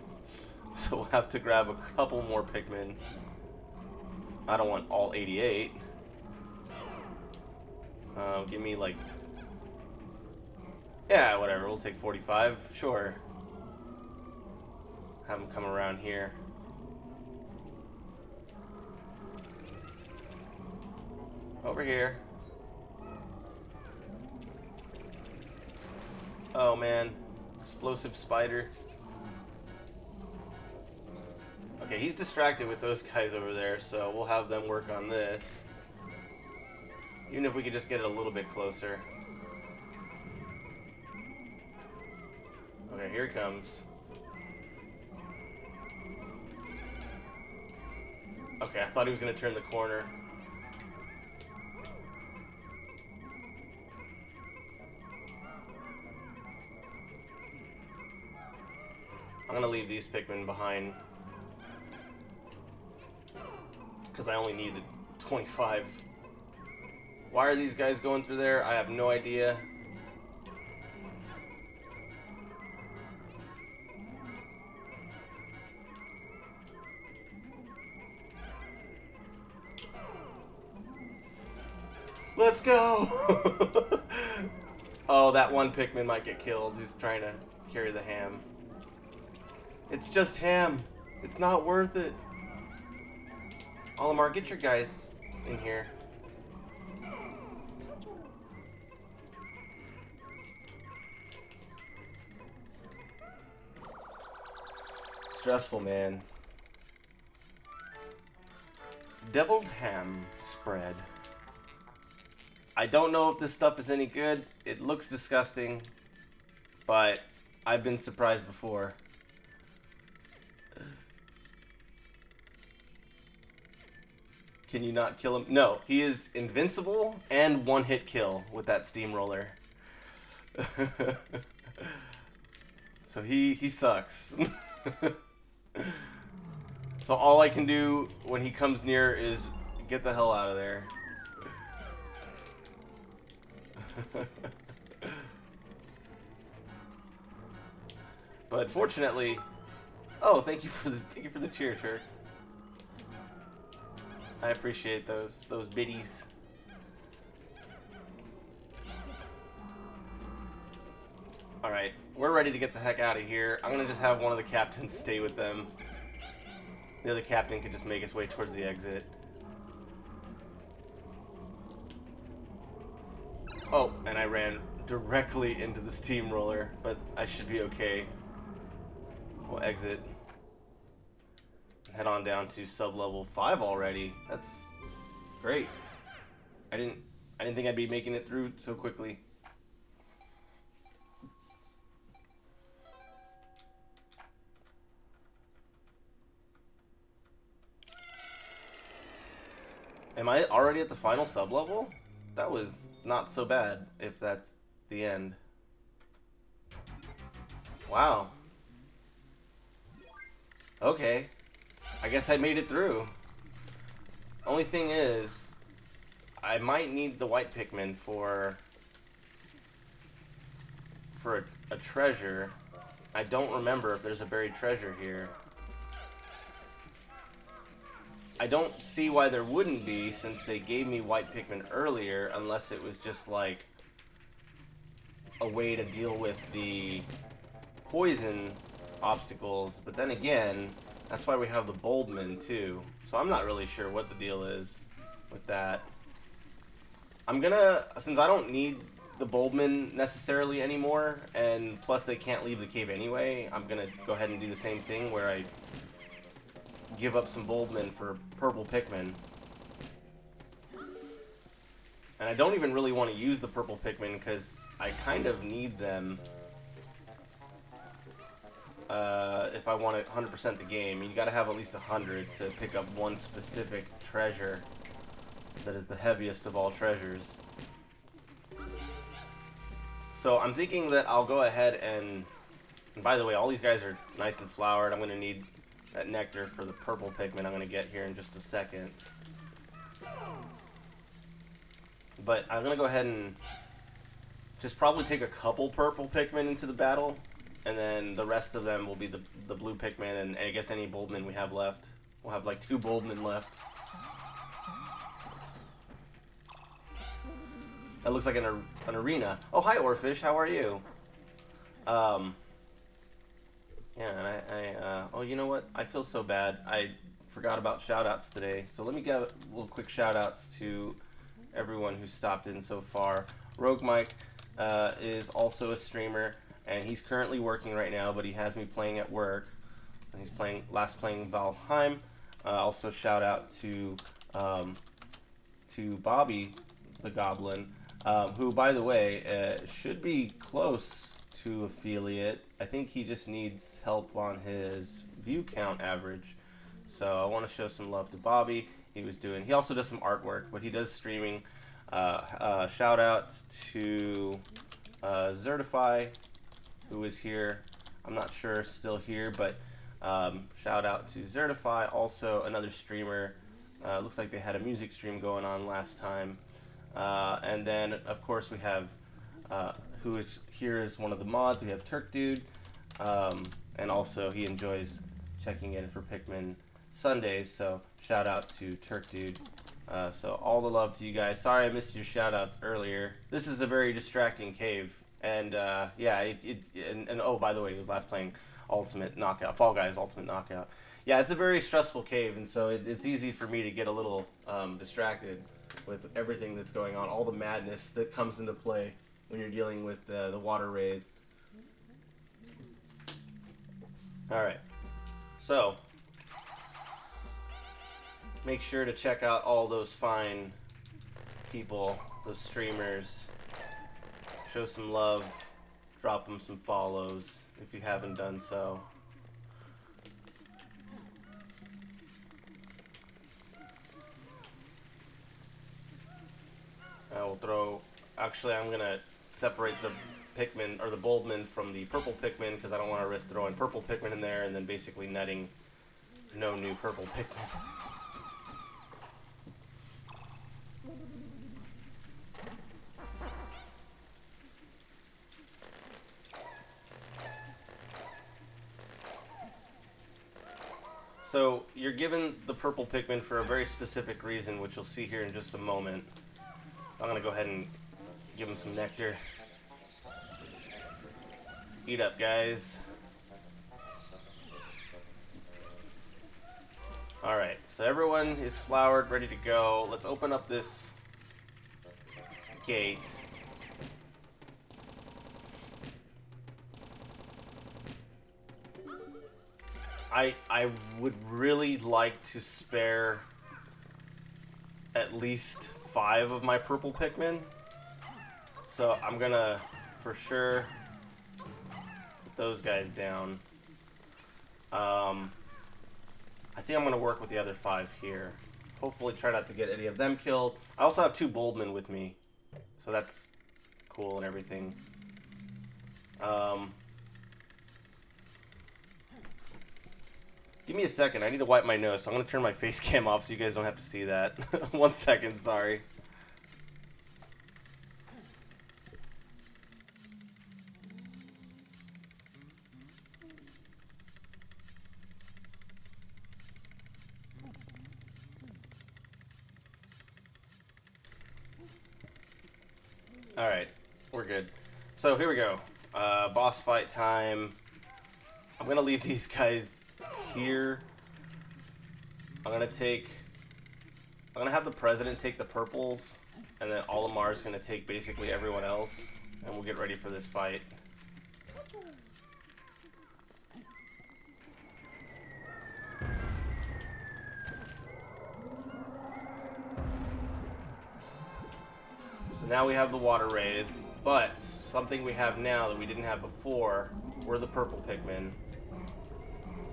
So we'll have to grab a couple more Pikmin. I don't want all 88. Give me, like... Yeah, whatever. We'll take 45. Sure. Have them come around here. Over here. Oh man, explosive spider. Okay, he's distracted with those guys over there, so we'll have them work on this. Even if we could just get it a little bit closer. Okay, here it comes. Okay, I thought he was gonna turn the corner. I'm gonna leave these Pikmin behind because I only need the 25. Why are these guys going through there? I have no idea. Let's go! Oh, that one Pikmin might get killed who's trying to carry the ham. It's just ham. It's not worth it. Olimar, get your guys in here. Stressful, man. Deviled ham spread. I don't know if this stuff is any good. It looks disgusting, but I've been surprised before. Can you not kill him? No, he is invincible and one-hit kill with that steamroller. So he sucks. So all I can do when he comes near is get the hell out of there. But fortunately, oh, thank you for the cheer, Turk. I appreciate those biddies. All right, we're ready to get the heck out of here. I'm gonna just have one of the captains stay with them. The other captain can just make his way towards the exit. Oh, and I ran directly into the steamroller, but I should be okay. We'll exit. Head on down to sub-level 5 already. That's great. I didn't think I'd be making it through so quickly. Am I already at the final sub-level? That was not so bad, if that's the end. Wow. Okay. I guess I made it through. Only thing is, I might need the white Pikmin for a treasure. I don't remember if there's a buried treasure here. I don't see why there wouldn't be, since they gave me white Pikmin earlier, unless it was just like a way to deal with the poison obstacles. But then again, that's why we have the Boldman too. So I'm not really sure what the deal is with that. I'm gonna, since I don't need the Boldman necessarily anymore, and plus they can't leave the cave anyway, I'm gonna go ahead and do the same thing where I give up some Boldman for purple Pikmin. And I don't even really want to use the purple Pikmin because I kind of need them if I want to 100% the game. You gotta have at least 100 to pick up one specific treasure that is the heaviest of all treasures. So I'm thinking that I'll go ahead and by the way, all these guys are nice and flowered. I'm going to need that nectar for the purple Pikmin I'm going to get here in just a second. But I'm going to go ahead and just probably take a couple purple Pikmin into the battle, and then the rest of them will be the blue Pikmin, and I guess any Boldman we have left. We'll have like 2 Boldman left. That looks like an arena. Oh, hi, Orfish. How are you? Yeah, and oh, you know what? I feel so bad. I forgot about shout-outs today. So let me give a little quick shout-outs to everyone who stopped in so far. Rogue Mike is also a streamer, and he's currently working right now, but he has me playing at work. And he's playing Valheim. Also shout-out to Bobby the Goblin, who, by the way, should be close to affiliate. I think he just needs help on his view count average. So I want to show some love to Bobby. He also does some artwork, but he does streaming. Shout out to Zertify, who is here. I'm not sure still here, but shout out to Zertify, also another streamer. Looks like they had a music stream going on last time. And then, of course, we have, who is here as one of the mods, we have Turk Dude. And also, he enjoys checking in for Pikmin Sundays, so shout out to Turk Dude. So all the love to you guys. Sorry I missed your shout outs earlier. This is a very distracting cave. And yeah, and oh, by the way, he was last playing Ultimate Knockout, Fall Guys Ultimate Knockout. Yeah, it's a very stressful cave, and so it's easy for me to get a little distracted with everything that's going on, all the madness that comes into play when you're dealing with the water wraith. Alright, so make sure to check out all those fine people, those streamers. Show some love, drop them some follows if you haven't done so. I will throw, actually I'm going to separate the Pikmin, or the Boldman from the purple Pikmin, because I don't want to risk throwing purple Pikmin in there and then basically netting no new purple Pikmin. So you're given the purple Pikmin for a very specific reason, which you'll see here in just a moment. I'm gonna go ahead and give him some nectar. Eat up, guys. Alright, so everyone is flowered, ready to go. Let's open up this gate. I would really like to spare at least 5 of my purple Pikmin. So I'm gonna, for sure, put those guys down. I think I'm gonna work with the other 5 here. Hopefully try not to get any of them killed. I also have 2 Boldman with me. So that's cool and everything. Give me a second. I need to wipe my nose, so I'm going to turn my face cam off so you guys don't have to see that. 1 second, sorry. Alright, we're good. So here we go. Boss fight time. I'm going to leave these guys here. I'm gonna have the president take the purples, and then Olimar's gonna take basically everyone else, and we'll get ready for this fight. So now we have the water wraith, but something we have now that we didn't have before were the purple Pikmin.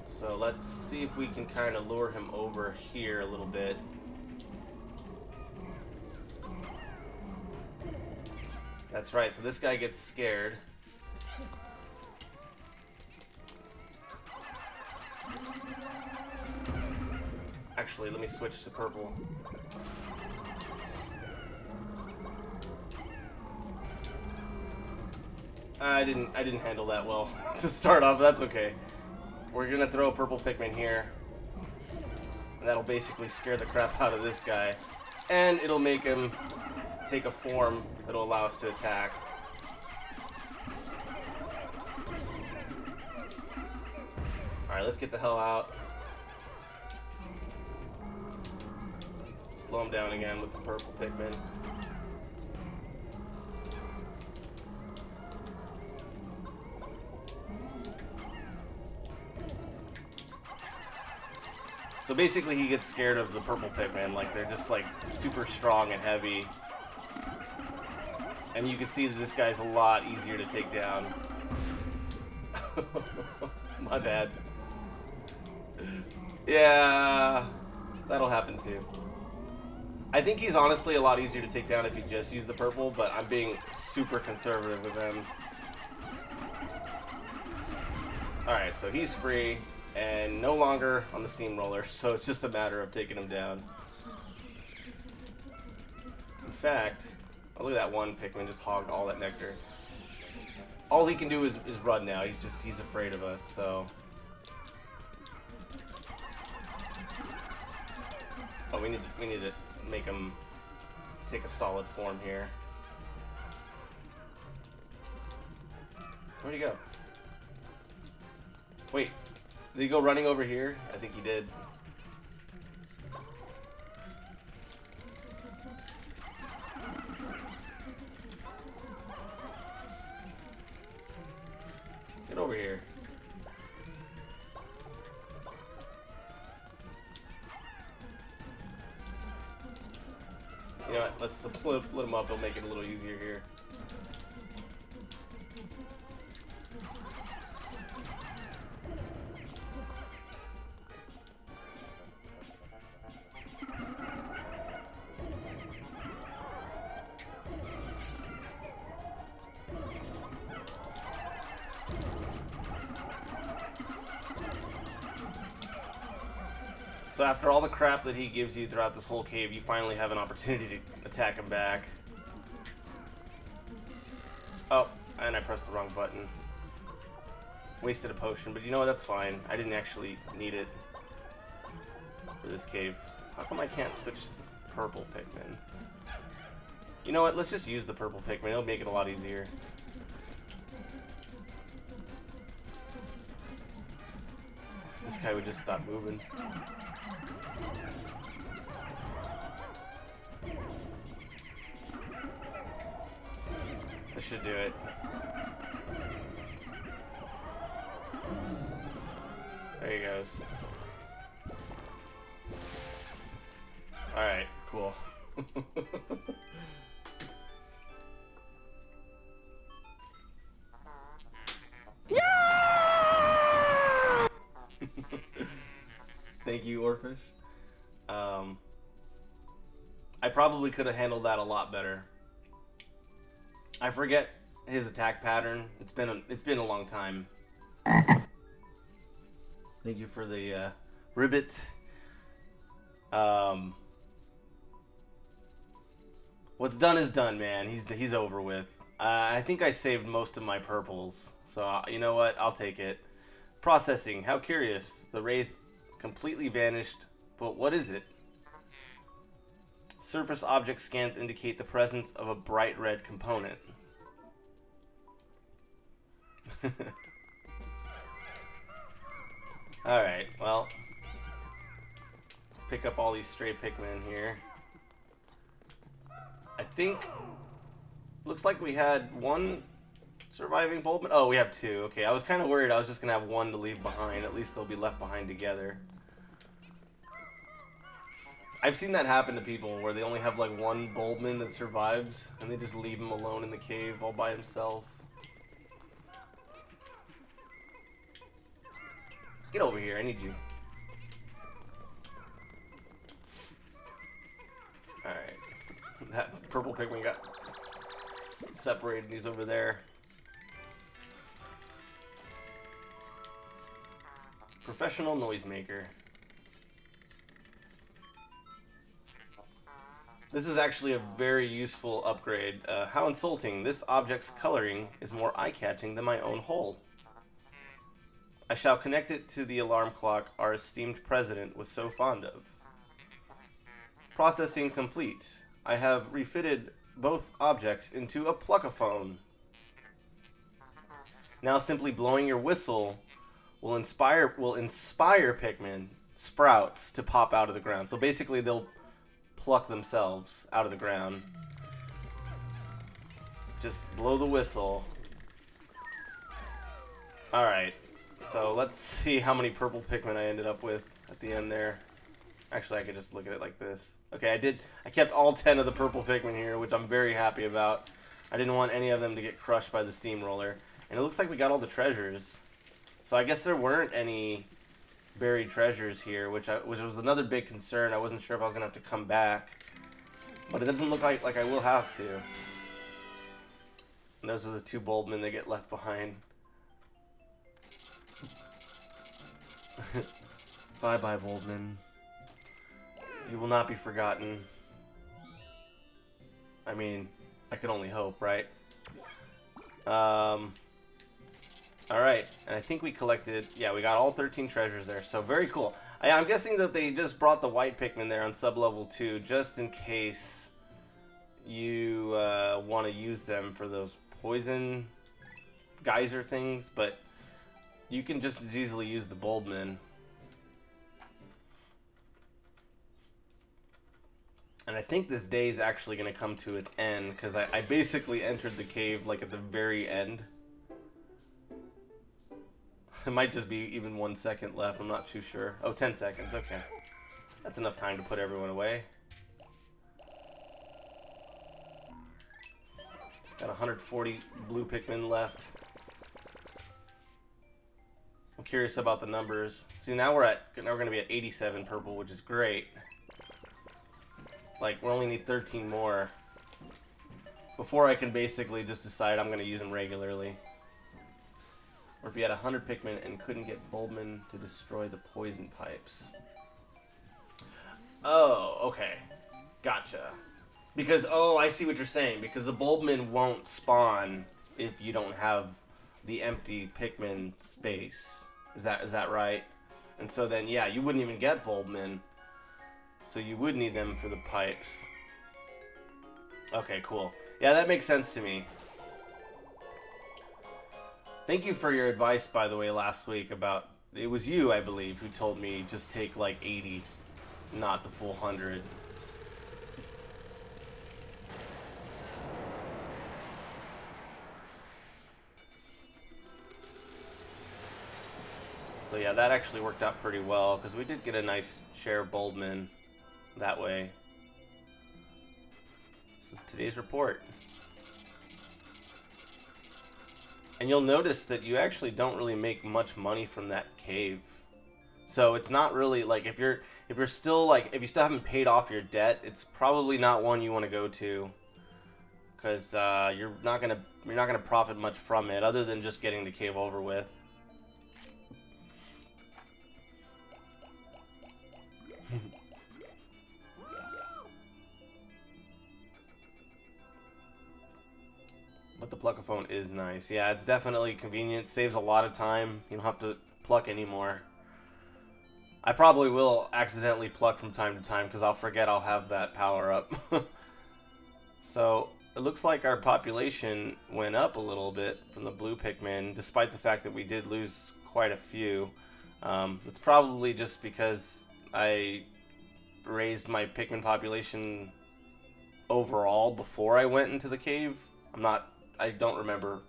So let's see if we can kind of lure him over here a little bit. That's right, so this guy gets scared. Actually, let me switch to purple. I didn't handle that well to start off, that's okay. We're gonna throw a purple Pikmin here. And that'll basically scare the crap out of this guy. And it'll make him take a form that'll allow us to attack. Alright, let's get the hell out. Slow him down again with the purple Pikmin. So basically he gets scared of the purple Pikmin, like they're just like super strong and heavy. And you can see that this guy's a lot easier to take down. My bad. Yeah, that'll happen too. I think he's honestly a lot easier to take down if you just use the purple, but I'm being super conservative with him. Alright, so he's free. And no longer on the steamroller, so it's just a matter of taking him down. In fact, oh, look at that one Pikmin just hogged all that nectar. All he can do is run now. He's afraid of us, so. Oh, we need to make him take a solid form here. Where'd he go? Wait. Did he go running over here? I think he did. Get over here. You know what? Let's split him up. It'll make it a little easier here. So after all the crap that he gives you throughout this whole cave, you finally have an opportunity to attack him back. Oh, and I pressed the wrong button. Wasted a potion, but you know what, that's fine. I didn't actually need it. for this cave. How come I can't switch to the purple Pikmin? You know what? Let's just use the purple Pikmin. It'll make it a lot easier. If this guy would just stop moving. This should do it. There he goes. Alright, cool. Thank you, Orphish. I probably could have handled that a lot better. I forget his attack pattern. It's been a long time. Thank you for the ribbit. What's done is done, man. He's over with. I think I saved most of my purples, so you know what? I'll take it. Processing. How curious. The wraith completely vanished, but what is it? Surface object scans indicate the presence of a bright red component. Alright, well, let's pick up all these stray Pikmin here. I think, looks like we had one surviving Boldman. Oh, we have two. Okay, I was kind of worried I was just going to have one to leave behind. At least they'll be left behind together. I've seen that happen to people where they only have like one Boldman that survives and they just leave him alone in the cave all by himself. Get over here, I need you. Alright. That purple Pikmin got separated and he's over there. Professional noisemaker. This is actually a very useful upgrade. How insulting. This object's coloring is more eye-catching than my own hole. I shall connect it to the alarm clock our esteemed president was so fond of. Processing complete. I have refitted both objects into a pluckaphone. Now simply blowing your whistle will inspire Pikmin sprouts to pop out of the ground. So basically they'll pluck themselves out of the ground. Just blow the whistle. Alright, so let's see how many purple Pikmin I ended up with at the end there. Actually, I could just look at it like this. Okay, I kept all 10 of the purple Pikmin here, which I'm very happy about. I didn't want any of them to get crushed by the steamroller. And it looks like we got all the treasures. So I guess there weren't any buried treasures here, which was another big concern. I wasn't sure if I was going to have to come back. But it doesn't look like I will have to. And those are the two Boldmen that get left behind. Bye-bye, Boldman. You will not be forgotten. I mean, I can only hope, right? Alright, and I think we collected, yeah, we got all 13 treasures there, so very cool. I'm guessing that they just brought the white Pikmin there on sub-level 2, just in case you want to use them for those poison geyser things, but you can just as easily use the Boldman. And I think this day is actually going to come to its end, because I basically entered the cave like at the very end. It might just be even 1 second left, I'm not too sure. Oh, 10 seconds, okay. That's enough time to put everyone away. Got 140 blue Pikmin left. I'm curious about the numbers. See, now we're going to be at 87 purple, which is great. Like, we only need 13 more before I can basically just decide I'm going to use them regularly. Or if you had 100 Pikmin and couldn't get Boldman to destroy the poison pipes. Oh, okay. Gotcha. Because, oh, I see what you're saying. Because the Boldman won't spawn if you don't have the empty Pikmin space. Is that right? And so then, yeah, you wouldn't even get Boldman So you would need them for the pipes. Okay, cool. Yeah, that makes sense to me. Thank you for your advice, by the way, last week about... It was you, I believe, who told me just take like 80, not the full 100. So yeah, that actually worked out pretty well, because we did get a nice share of Boldman that way. So today's report. And you'll notice that you actually don't really make much money from that cave. So it's not really like if you still haven't paid off your debt, it's probably not one you want to go to, because you're not gonna profit much from it other than just getting the cave over with. But the pluckaphone is nice. Yeah, it's definitely convenient. Saves a lot of time. You don't have to pluck anymore. I probably will accidentally pluck from time to time because I'll forget I'll have that power up. So it looks like our population went up a little bit from the blue Pikmin, despite the fact that we did lose quite a few. It's probably just because I raised my Pikmin population overall before I went into the cave. I don't remember.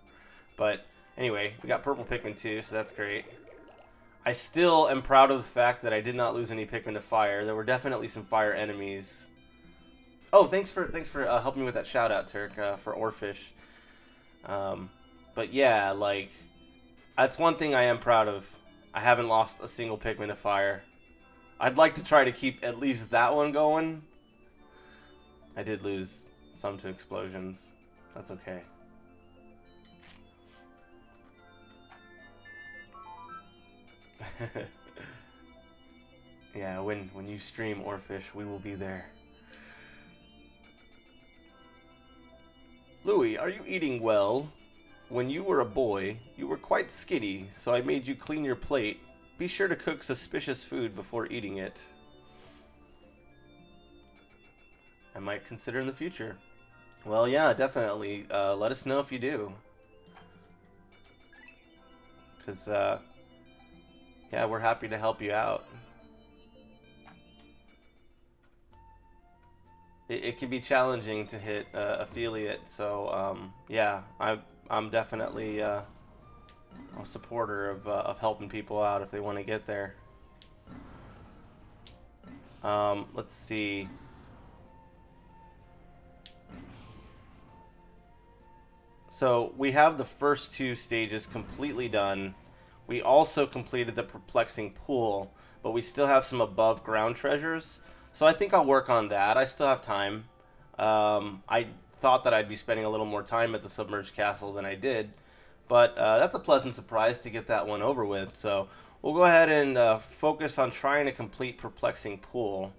But anyway, we got purple Pikmin too, so that's great. I still am proud of the fact that I did not lose any Pikmin to fire. There were definitely some fire enemies. Oh, thanks for helping me with that shout out, Turk, for Oarfish. But yeah, like, that's one thing I am proud of. I haven't lost a single Pikmin to fire. I'd like to try to keep at least that one going. I did lose some to explosions. That's okay. Yeah, when you stream Oarfish, we will be there. Louis, are you eating well? When you were a boy, you were quite skinny, so I made you clean your plate. Be sure to cook suspicious food before eating it. I might consider in the future. Well, yeah, definitely. Let us know if you do. Because, yeah, we're happy to help you out. It can be challenging to hit affiliate, so, yeah, I'm definitely a supporter of helping people out if they want to get there. Let's see. So we have the first two stages completely done. We also completed the perplexing pool, but we still have some above ground treasures. So I think I'll work on that. I still have time. I thought that I'd be spending a little more time at the Submerged Castle than I did, but that's a pleasant surprise to get that one over with. So we'll go ahead and focus on trying to complete perplexing pool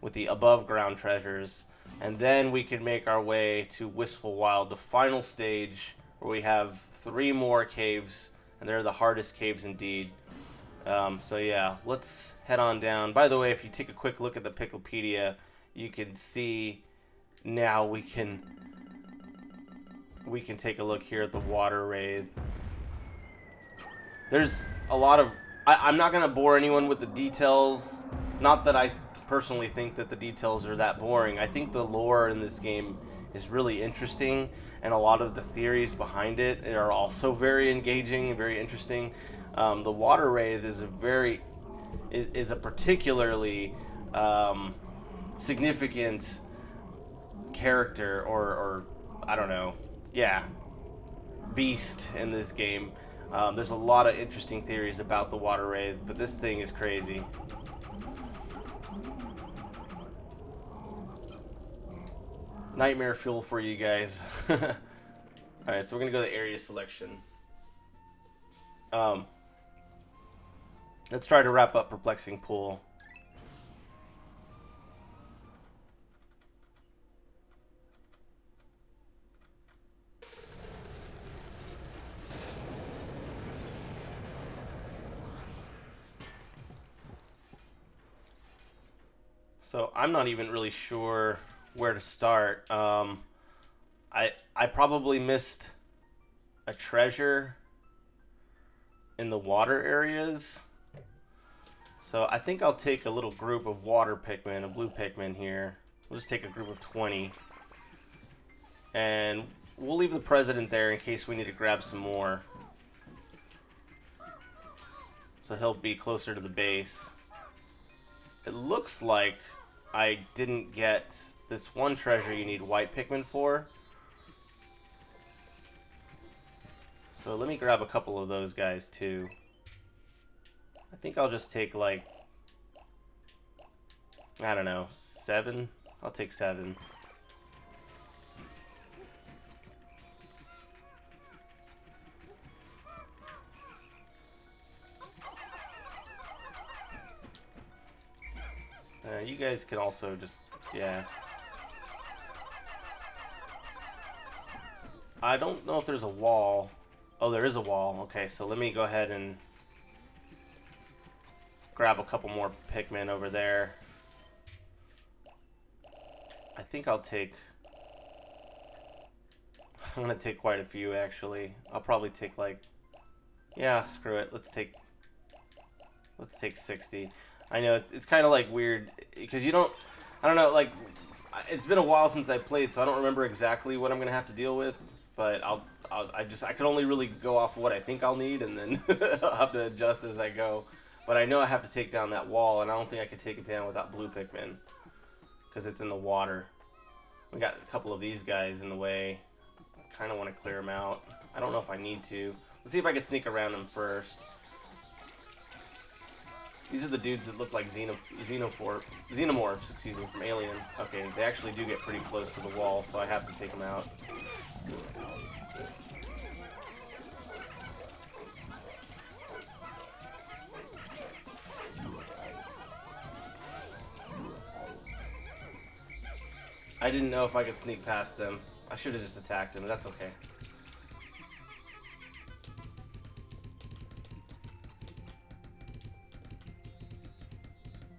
with the above ground treasures. And then we can make our way to Wistful Wild, the final stage, where we have 3 more caves, and they're the hardest caves indeed. So yeah, let's head on down. By the way, if you take a quick look at the Picklepedia, you can see now we can take a look here at the Water Wraith. There's a lot of... I'm not going to bore anyone with the details. Not that I personally think that the details are that boring. I think the lore in this game is really interesting, and a lot of the theories behind it are also very engaging and very interesting. The Water Wraith is a particularly significant character, or I don't know, yeah, beast in this game. There's a lot of interesting theories about the Water Wraith, but this thing is crazy. Nightmare fuel for you guys. Alright, so we're gonna go to area selection. Let's try to wrap up Perplexing Pool. So I'm not even really sure where to start. I probably missed a treasure in the water areas. So I think I'll take a little group of water Pikmin, a blue Pikmin here. We'll just take a group of 20. And we'll leave the president there in case we need to grab some more. So he'll be closer to the base. It looks like I didn't get this one treasure you need white Pikmin for. So let me grab a couple of those guys too. I think I'll just take like, I don't know, 7? I'll take 7. You guys can also just, yeah. I don't know if there's a wall. Oh, there is a wall. Okay, so let me go ahead and grab a couple more Pikmin over there. I think I'll take... I'm going to take quite a few, actually. I'll probably take, like... Yeah, screw it. Let's take 60. I know, it's kind of, like, weird, because you don't... I don't know, like... It's been a while since I played, so I don't remember exactly what I'm going to have to deal with. But I can only really go off of what I think I'll need, and then I'll have to adjust as I go. But I know I have to take down that wall, and I don't think I can take it down without blue Pikmin, because it's in the water. We got a couple of these guys in the way. I kind of want to clear them out. I don't know if I need to. Let's see if I can sneak around them first. These are the dudes that look like xenomorphs, excuse me, from Alien. Okay, they actually do get pretty close to the wall, so I have to take them out. I didn't know if I could sneak past them. I should have just attacked them. That's okay.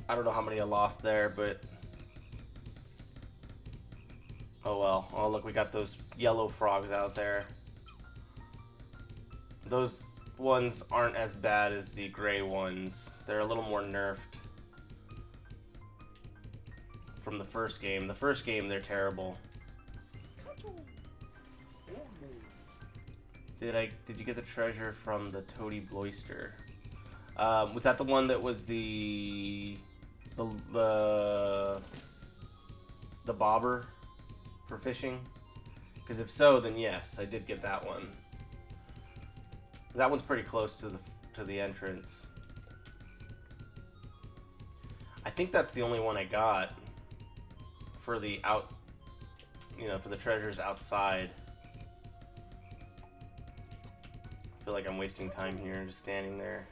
I don't know how many I lost there, but... Oh well. Oh look, we got those yellow frogs out there. Those ones aren't as bad as the gray ones. They're a little more nerfed from the first game. The first game, they're terrible. Did you get the treasure from the Toady Bloister? Was that the one that was the bobber for fishing? Because if so, then yes, I did get that one. That one's pretty close to the entrance. I think that's the only one I got for the for the treasures outside. I feel like I'm wasting time here, just standing there.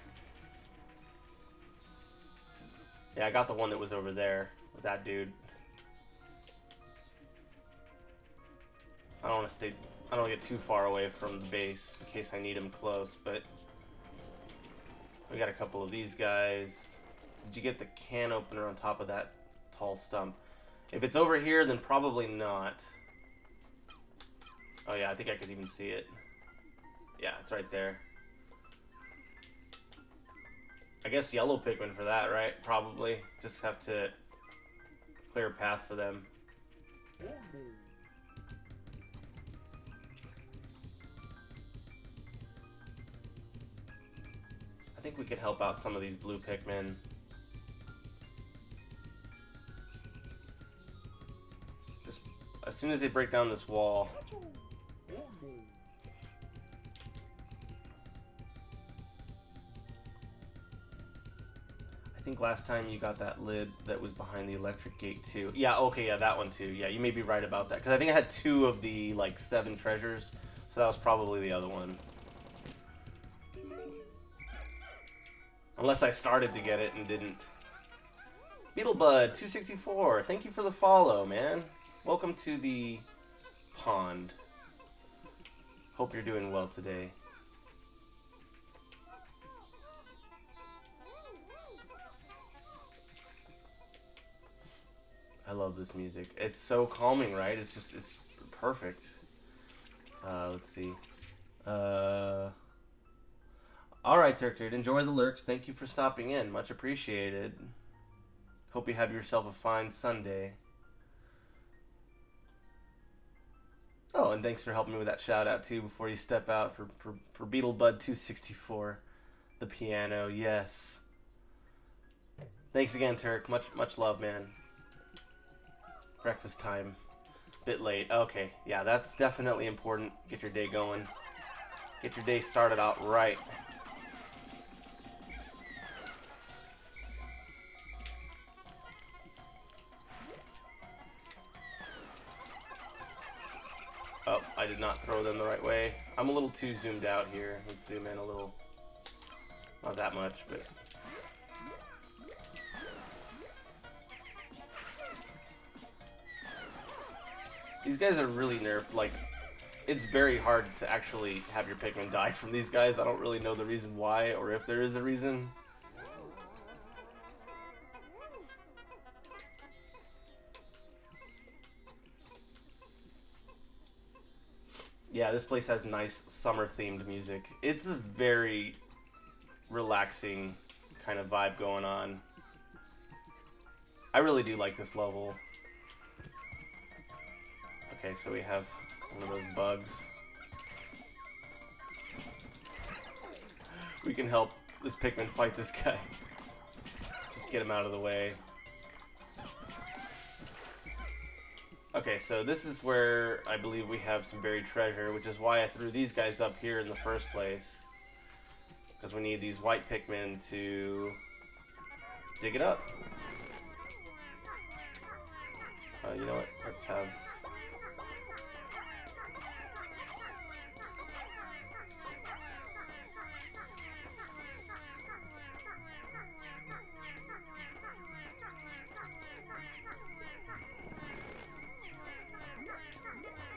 Yeah, I got the one that was over there with that dude. I don't want to get too far away from the base in case I need him close, but we got a couple of these guys. Did you get the can opener on top of that tall stump? If it's over here, then probably not. Oh yeah, I think I could even see it. Yeah, it's right there. I guess yellow Pikmin for that, right? Probably. Just have to clear a path for them. I think we could help out some of these blue Pikmin. Just as soon as they break down this wall. I think last time you got that lid that was behind the electric gate too. Yeah, okay, yeah, that one too. Yeah, you may be right about that. Because I think I had 2 of the, like, 7 treasures. So that was probably the other one. Unless I started to get it and didn't. Beetlebud264, thank you for the follow, man. Welcome to the pond. Hope you're doing well today. I love this music. It's so calming, right? It's perfect. Let's see. Alright, Turk Dude. Enjoy the lurks. Thank you for stopping in. Much appreciated. Hope you have yourself a fine Sunday. Oh, and thanks for helping me with that shout out too before you step out for Beetlebud264. The piano, yes. Thanks again, Turk. Much love, man. Breakfast time. Bit late. Okay, yeah, that's definitely important. Get your day going. Get your day started out right. Oh, I did not throw them the right way. I'm a little too zoomed out here. Let's zoom in a little. Not that much, but... These guys are really nerfed. Like, it's very hard to actually have your Pikmin die from these guys. I don't really know the reason why, or if there is a reason. Yeah, this place has nice summer-themed music. It's a very relaxing kind of vibe going on. I really do like this level. Okay, so we have one of those bugs. We can help this Pikmin fight this guy. Just get him out of the way. Okay, so this is where I believe we have some buried treasure, which is why I threw these guys up here in the first place. Because we need these white Pikmin to dig it up. You know what? Let's have...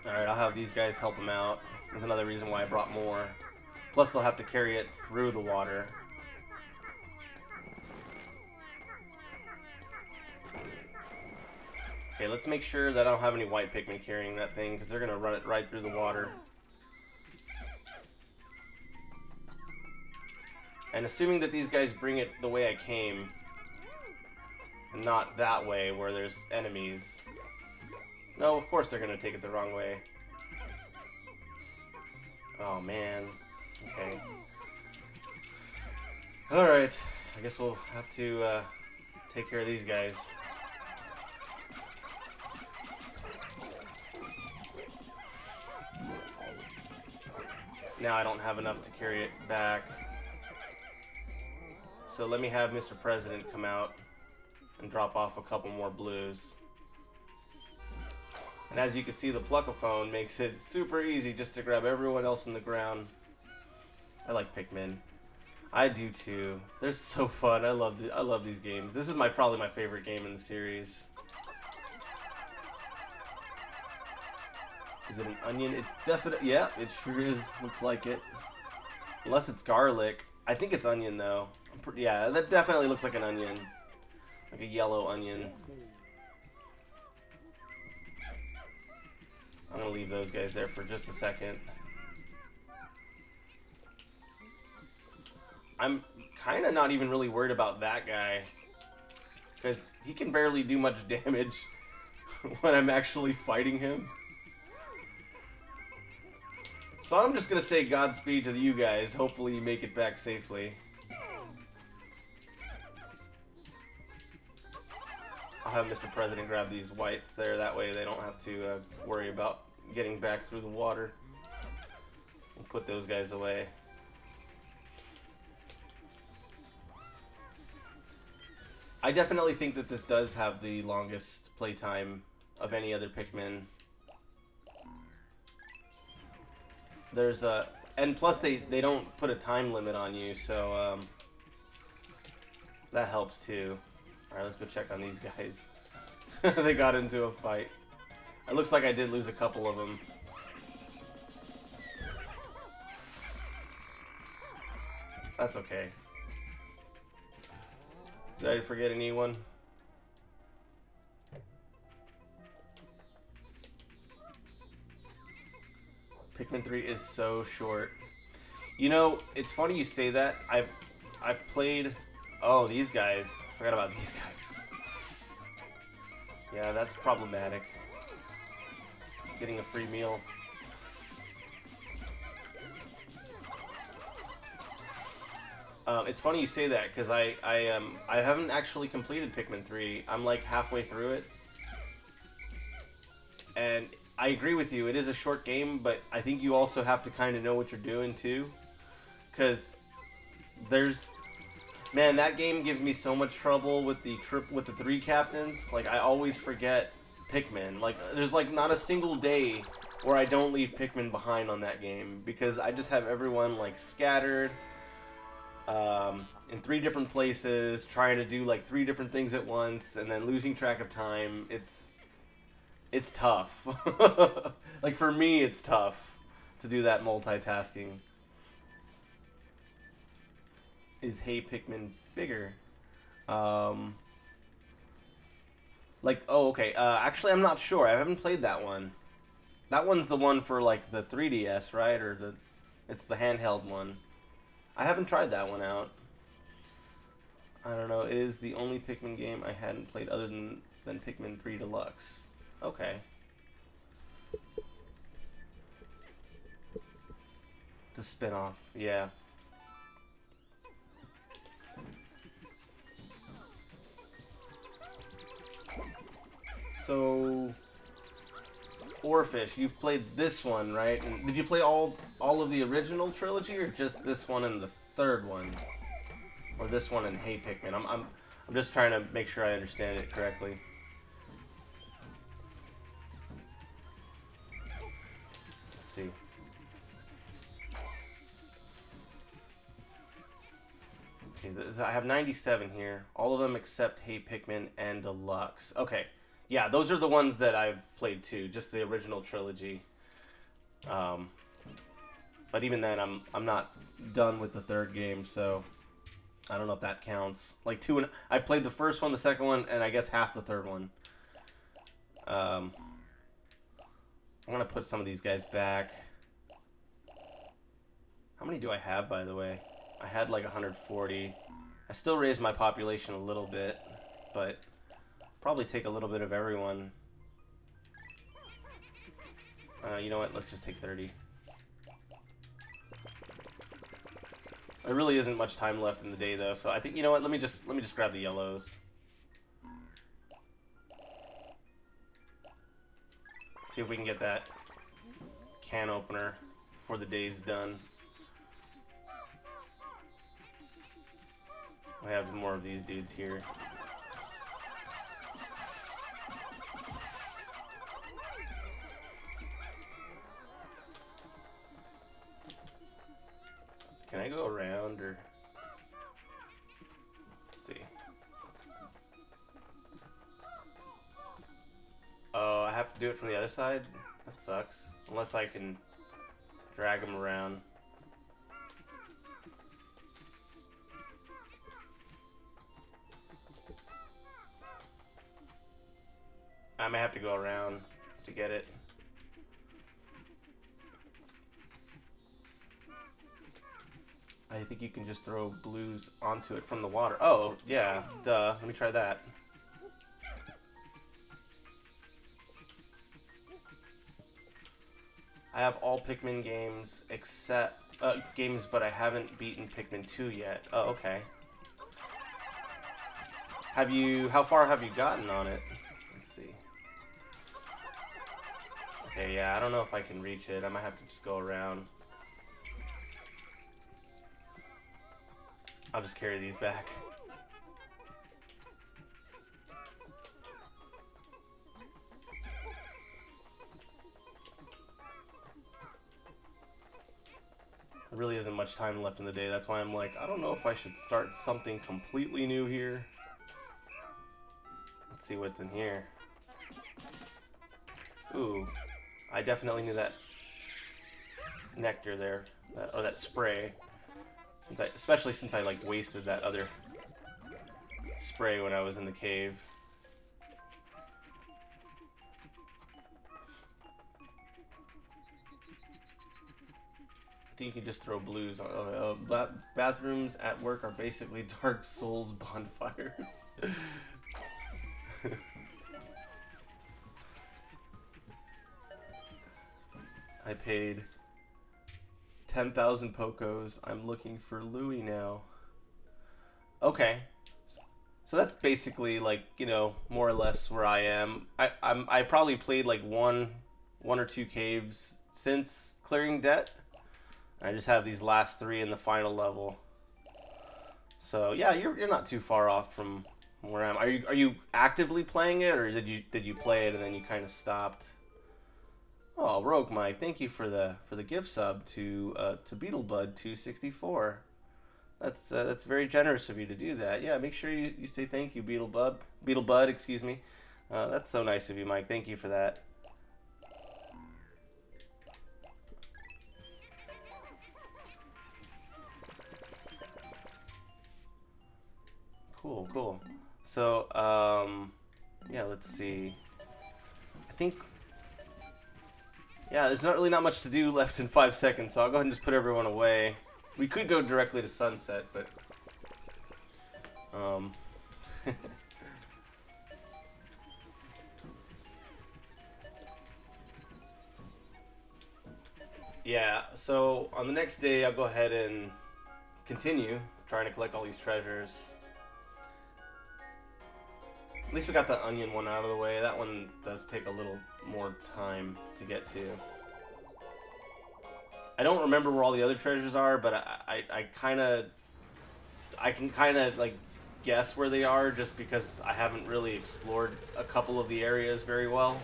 Alright, I'll have these guys help them out. There's another reason why I brought more. Plus, they'll have to carry it through the water. Okay, let's make sure that I don't have any white Pikmin carrying that thing, because they're going to run it right through the water. And assuming that these guys bring it the way I came, and not that way where there's enemies. No, of course they're going to take it the wrong way. Oh, man. Okay. Alright. I guess we'll have to take care of these guys. Now I don't have enough to carry it back. So let me have Mr. President come out and drop off a couple more blues. And as you can see, the Pluckophone makes it super easy just to grab everyone else in the ground. I like Pikmin. I do too. They're so fun. I love these games. This is probably my favorite game in the series. Is it an onion? It definitely, yeah, it sure is. Looks like it. Unless it's garlic. I think it's onion though. Yeah, that definitely looks like an onion. Like a yellow onion. I'm gonna leave those guys there for just a second. I'm kind of not even really worried about that guy, because he can barely do much damage when I'm actually fighting him. So I'm just gonna say Godspeed to you guys. Hopefully you make it back safely. I'll have Mr. President grab these whites there, that way they don't have to worry about getting back through the water. We'll put those guys away. I definitely think that this does have the longest playtime of any other Pikmin. There's a... And plus they don't put a time limit on you, so that helps too. Alright, let's go check on these guys. They got into a fight. It looks like I did lose a couple of them. That's okay. Did I forget anyone? Pikmin 3 is so short. You know, it's funny you say that. I've played. Oh, these guys. Forgot about these guys. Yeah, that's problematic. Getting a free meal. It's funny you say that because I haven't actually completed Pikmin 3. I'm like halfway through it, and I agree with you. It is a short game, but I think you also have to kind of know what you're doing too, because man, that game gives me so much trouble with the three captains. Like I always forget Pikmin. Like there's like not a single day where I don't leave Pikmin behind on that game because I just have everyone like scattered. In 3 different places, trying to do like 3 different things at once, and then losing track of time. It's tough. Like for me, it's tough to do that multitasking. Is Hey Pikmin bigger? Like, oh, okay. Actually, I'm not sure. I haven't played that one. That one's the one for like the 3DS, right? Or it's the handheld one. I haven't tried that one out. I don't know. It is the only Pikmin game I hadn't played other than Pikmin 3 Deluxe. Okay. The spin-off, yeah. So, Oarfish, you've played this one, right? And did you play all of the original trilogy, or just this one and the third one, or this one and Hey Pikmin? I'm just trying to make sure I understand it correctly. Let's see. Okay, I have 97 here. All of them except Hey Pikmin and Deluxe. Okay. Yeah, those are the ones that I've played too, just the original trilogy. But even then, I'm not done with the third game, so I don't know if that counts. Like I played the first one, the second one, and I guess half the third one. I'm gonna put some of these guys back. How many do I have, by the way? I had like 140. I still raised my population a little bit, but probably take a little bit of everyone. You know what? Let's just take 30. There really isn't much time left in the day, though, so I think, you know what? Let me just grab the yellows. See if we can get that can opener before the day's done. We have more of these dudes here. Can I go around, or let's see. Oh, I have to do it from the other side? That sucks. Unless I can drag them around. I may have to go around to get it. I think you can just throw blues onto it from the water. Oh, yeah, duh. Let me try that. I have all Pikmin games except games, but I haven't beaten Pikmin 2 yet. Oh, okay. How far have you gotten on it? Let's see. Okay, yeah, I don't know if I can reach it. I might have to just go around. I'll just carry these back. There really isn't much time left in the day. That's why I'm like, I don't know if I should start something completely new here. Let's see what's in here. Ooh, I definitely knew that nectar there, or that spray. Especially since I like wasted that other spray when I was in the cave. think you just throw blues on. Bathrooms at work are basically Dark Souls bonfires. I paid 10,000 Pocos. I'm looking for Louis now. Okay. So that's basically like, you know, more or less where I am. I probably played like one or two caves since clearing debt. I just have these last 3 in the final level. So yeah, you're not too far off from where I am. Are you actively playing it, or did you play it and then you kind of stopped? Oh, Rogue Mike, thank you for the gift sub to Beetlebud 264. That's very generous of you to do that. Yeah, make sure you say thank you, Beetlebud, excuse me. That's so nice of you, Mike. Thank you for that. Cool. So, yeah, let's see. I think, yeah, there's not really not much to do left in 5 seconds, so I'll go ahead and just put everyone away. We could go directly to sunset, but, yeah, so on the next day, I'll go ahead and continue trying to collect all these treasures. At least we got the onion one out of the way. That one does take a little more time to get to. I don't remember where all the other treasures are, but I can kind of like guess where they are just because I haven't really explored a couple of the areas very well.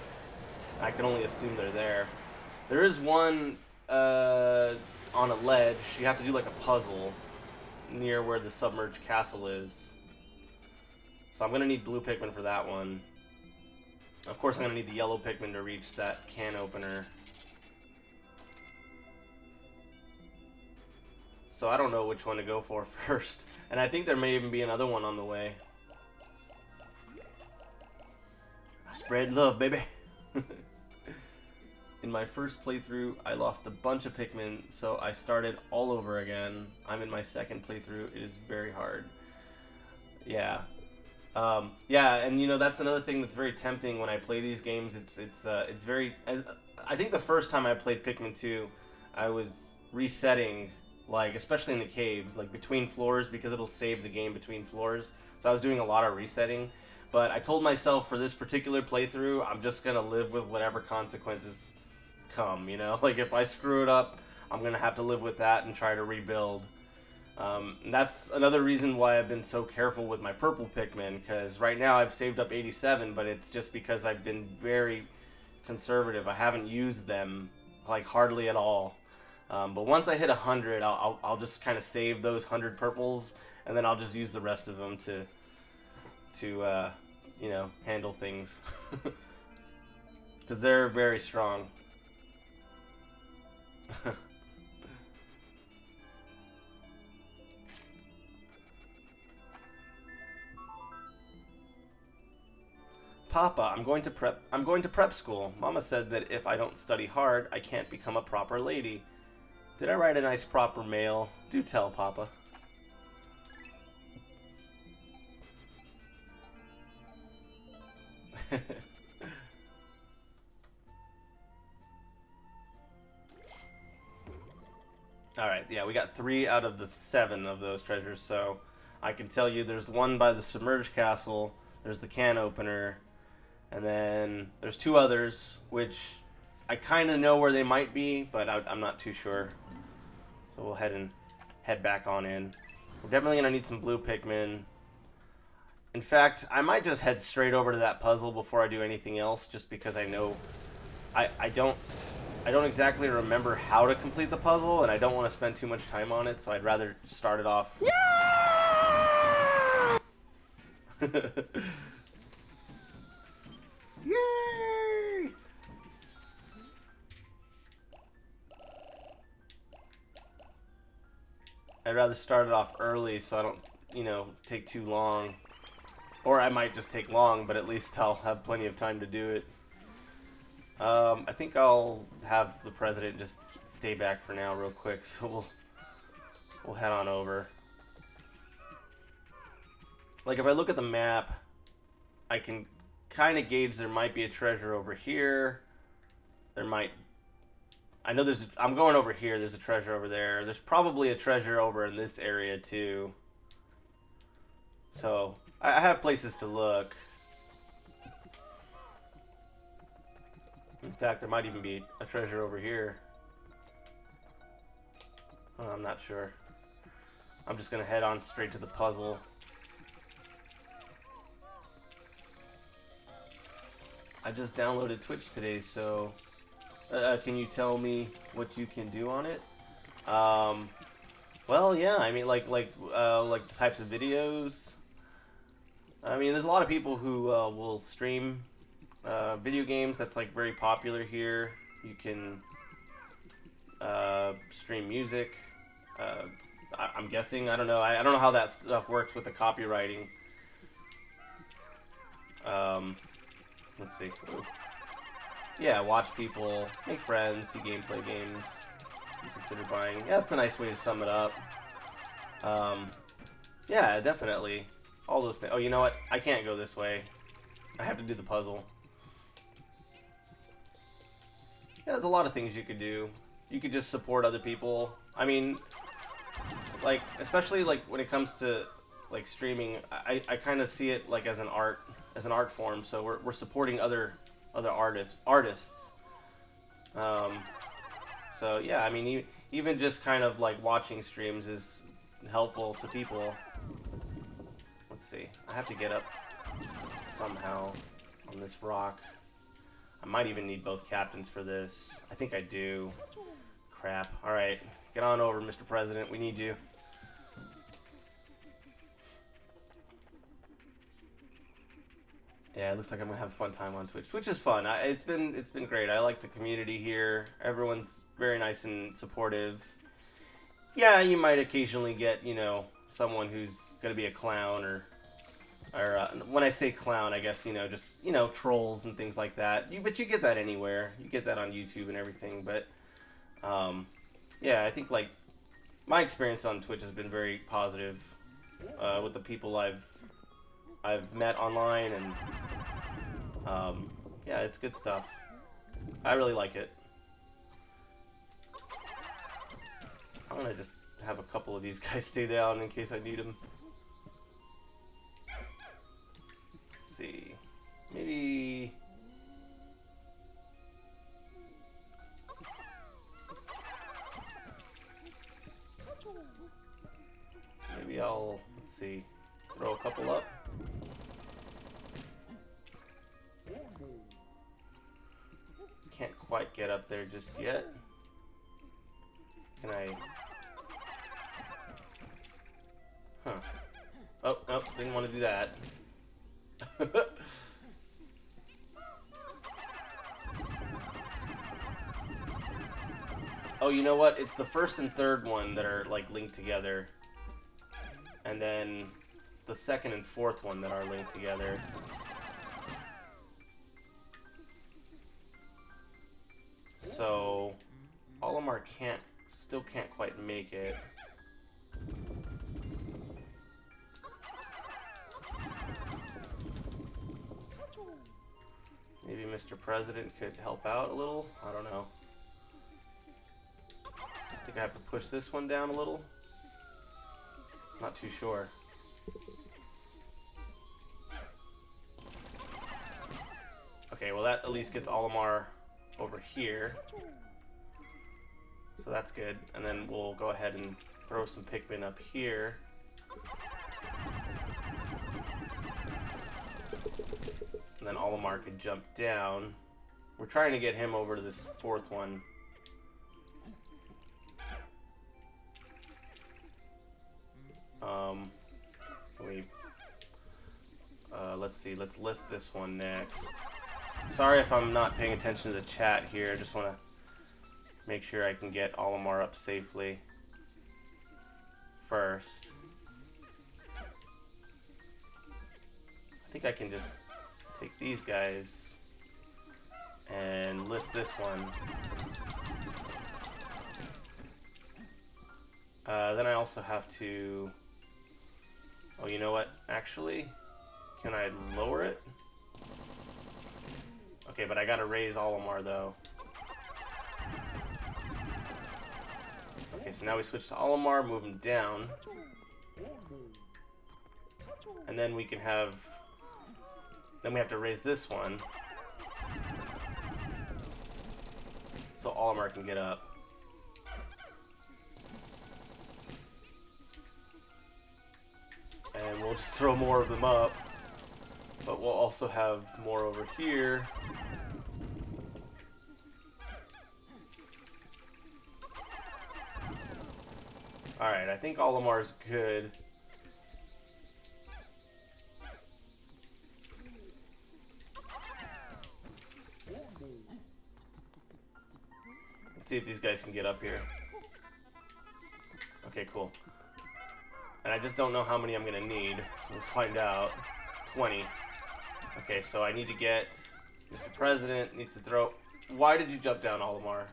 I can only assume they're there. There is one on a ledge. You have to do like a puzzle near where the Submerged Castle is. So I'm going to need blue Pikmin for that one. Of course, I'm going to need the yellow Pikmin to reach that can opener. So I don't know which one to go for first. And I think there may even be another one on the way. Spread love, baby. In my first playthrough, I lost a bunch of Pikmin, so I started all over again. I'm in my second playthrough. It is very hard. Yeah. Yeah, and you know that's another thing that's very tempting when I play these games. It's very. I think the first time I played Pikmin 2, I was resetting, like especially in the caves, like between floors, because it'll save the game between floors. So I was doing a lot of resetting, but I told myself for this particular playthrough, I'm just gonna live with whatever consequences come. You know, like if I screw it up, I'm gonna have to live with that and try to rebuild. That's another reason why I've been so careful with my purple Pikmin, because right now I've saved up 87, but it's just because I've been very conservative. I haven't used them like hardly at all. But once I hit 100, I'll just kind of save those 100 purples, and then I'll just use the rest of them to you know, handle things, because they're very strong. Papa, I'm going to prep school. Mama said that if I don't study hard, I can't become a proper lady. Did I write a nice proper mail? Do tell, Papa. Alright, yeah, we got 3 out of the 7 of those treasures, so I can tell you there's one by the Submerged Castle, there's the can opener, and then there's 2 others, which I kind of know where they might be, but I'm not too sure. So we'll head back on in. We're definitely going to need some blue Pikmin. In fact, I might just head straight over to that puzzle before I do anything else, just because I know I don't exactly remember how to complete the puzzle, and I don't want to spend too much time on it, so I'd rather start it off. Yeah! Yay! I'd rather start it off early so I don't, you know, take too long. Or I might just take long, but at least I'll have plenty of time to do it. I think I'll have the president just stay back for now real quick, so we'll head on over. Like, if I look at the map, I can kind of gauge there might be a treasure over here. There might... I know there's... I'm going over here. There's a treasure over there. There's probably a treasure over in this area, too. So, I have places to look. In fact, there might even be a treasure over here. Oh, I'm not sure. I'm just going to head on straight to the puzzle. I just downloaded Twitch today, so can you tell me what you can do on it? Well, yeah, I mean, like the types of videos. I mean, there's a lot of people who will stream video games. That's like very popular here. You can stream music. I'm guessing. I don't know. I don't know how that stuff works with the copywriting. Let's see. Ooh. Yeah, watch people, make friends, see gameplay games. You consider buying. Yeah, that's a nice way to sum it up. Yeah, definitely. All those things. Oh, you know what? I can't go this way. I have to do the puzzle. Yeah, there's a lot of things you could do. You could just support other people. I mean, like, especially like when it comes to like streaming, I kind of see it like as an art form. So we're supporting other artists. So yeah, I mean, even just kind of like watching streams is helpful to people. Let's see. I have to get up somehow on this rock. I might even need both captains for this. I think I do. Crap. All right, get on over, Mr. President. We need you. Yeah, it looks like I'm gonna have a fun time on Twitch. Twitch is fun. It's been great. I like the community here. Everyone's very nice and supportive. Yeah, you might occasionally get, you know, someone who's gonna be a clown or when I say clown, I guess, you know, just, you know, trolls and things like that. But you get that anywhere. You get that on YouTube and everything. But yeah, I think like my experience on Twitch has been very positive with the people I've met online, and yeah, it's good stuff. I really like it. I'm gonna just have a couple of these guys stay down in case I need them. Let's see, maybe I'll, let's see, throw a couple up. Can't quite get up there just yet. Can I? Huh. Oh, nope, didn't want to do that. Oh, you know what? It's the first and third one that are like linked together. And then the second and fourth one that are linked together. So Olimar still can't quite make it. Maybe Mr. President could help out a little. I don't know. I think I have to push this one down a little. Not too sure. Okay, well that at least gets Olimar over here. So that's good. And then we'll go ahead and throw some Pikmin up here. And then Olimar could jump down. We're trying to get him over to this fourth one. Can we, let's see, let's lift this one next. Sorry if I'm not paying attention to the chat here. I just want to make sure I can get Olimar up safely first. I think I can just take these guys and lift this one. Then I also have to... Oh, you know what? Actually, can I lower it? Okay, but I gotta raise Olimar, though. Okay, so now we switch to Olimar, move him down. And then we can have... Then we have to raise this one. So Olimar can get up. And we'll just throw more of them up. But we'll also have more over here. Alright, I think Olimar's good. Let's see if these guys can get up here. Okay, cool. And I just don't know how many I'm going to need, so we'll find out. 20. Okay, so I need to get... Mr. President needs to throw... Why did you jump down, Olimar?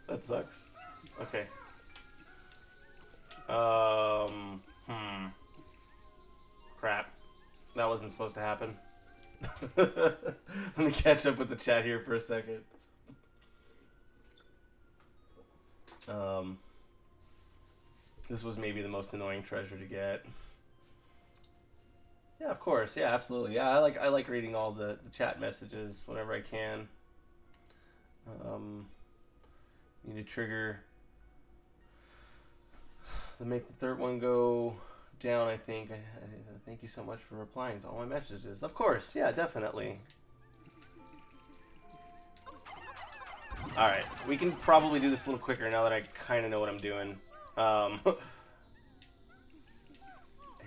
That sucks. Okay. Crap. That wasn't supposed to happen. Let me catch up with the chat here for a second. This was maybe the most annoying treasure to get. Yeah, of course. Yeah, absolutely. Yeah, I like reading all the chat messages whenever I can. Need to trigger to make the third one go down, I think. I thank you so much for replying to all my messages. Of course. Yeah, definitely. Alright, we can probably do this a little quicker now that I kind of know what I'm doing.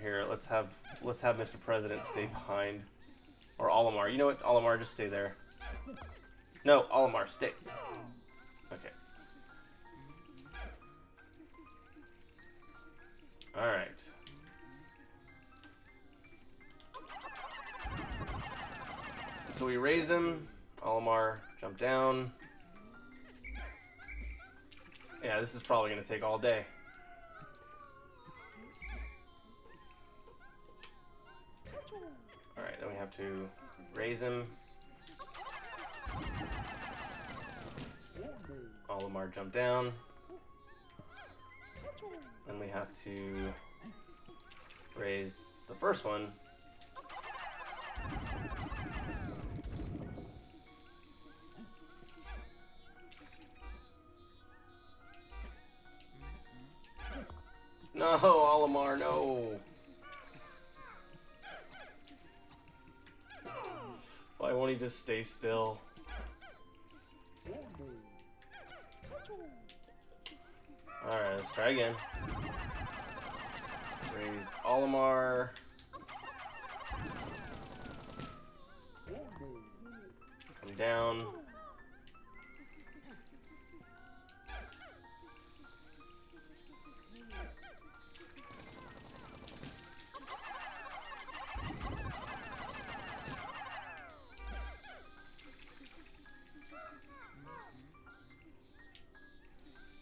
Here, let's have Mr. President stay behind. Or Olimar. You know what? Olimar, just stay there. No, Olimar, stay. Okay. Alright. So we raise him. Olimar, jump down. Yeah, this is probably going to take all day. Alright, then we have to raise him. Olimar, jump down. Then we have to raise the first one. No, Olimar, no. Why won't he just stay still? Alright, let's try again. Raise Olimar. Come down.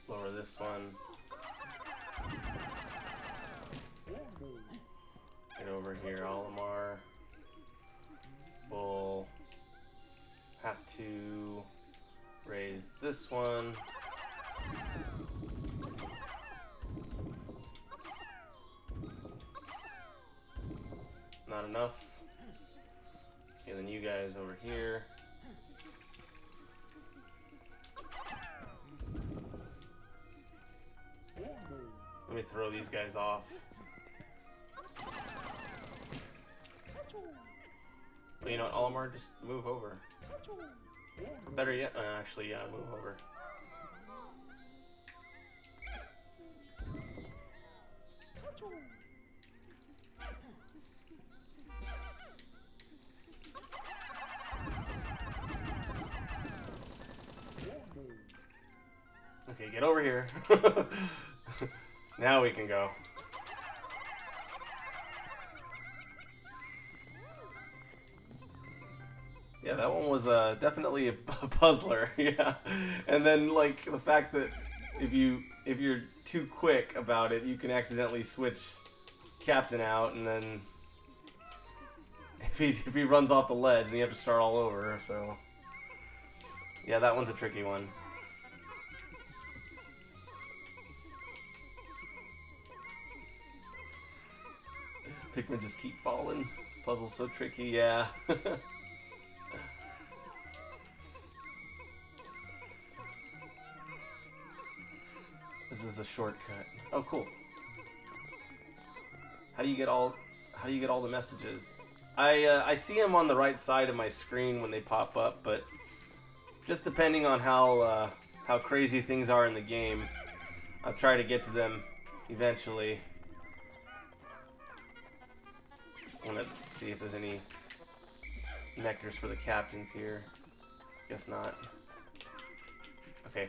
Lower this one. Get over here, Olimar. We'll have to raise this one. Not enough. Okay, then you guys over here. Let me throw these guys off. But you know what, Olimar, just move over. Or better yet, actually, yeah, move over. Okay, get over here. Now we can go. Yeah, that one was definitely a puzzler. Yeah, and then like the fact that if you're too quick about it, you can accidentally switch Captain out, and then if he runs off the ledge, then you have to start all over. So yeah, that one's a tricky one. Pikmin just keep falling. This puzzle's so tricky. Yeah. This is a shortcut. Oh, cool. How do you get all? How do you get all the messages? I see them on the right side of my screen when they pop up, but just depending on how crazy things are in the game, I'll try to get to them eventually. I want to see if there's any nectars for the captains here. Guess not. Okay.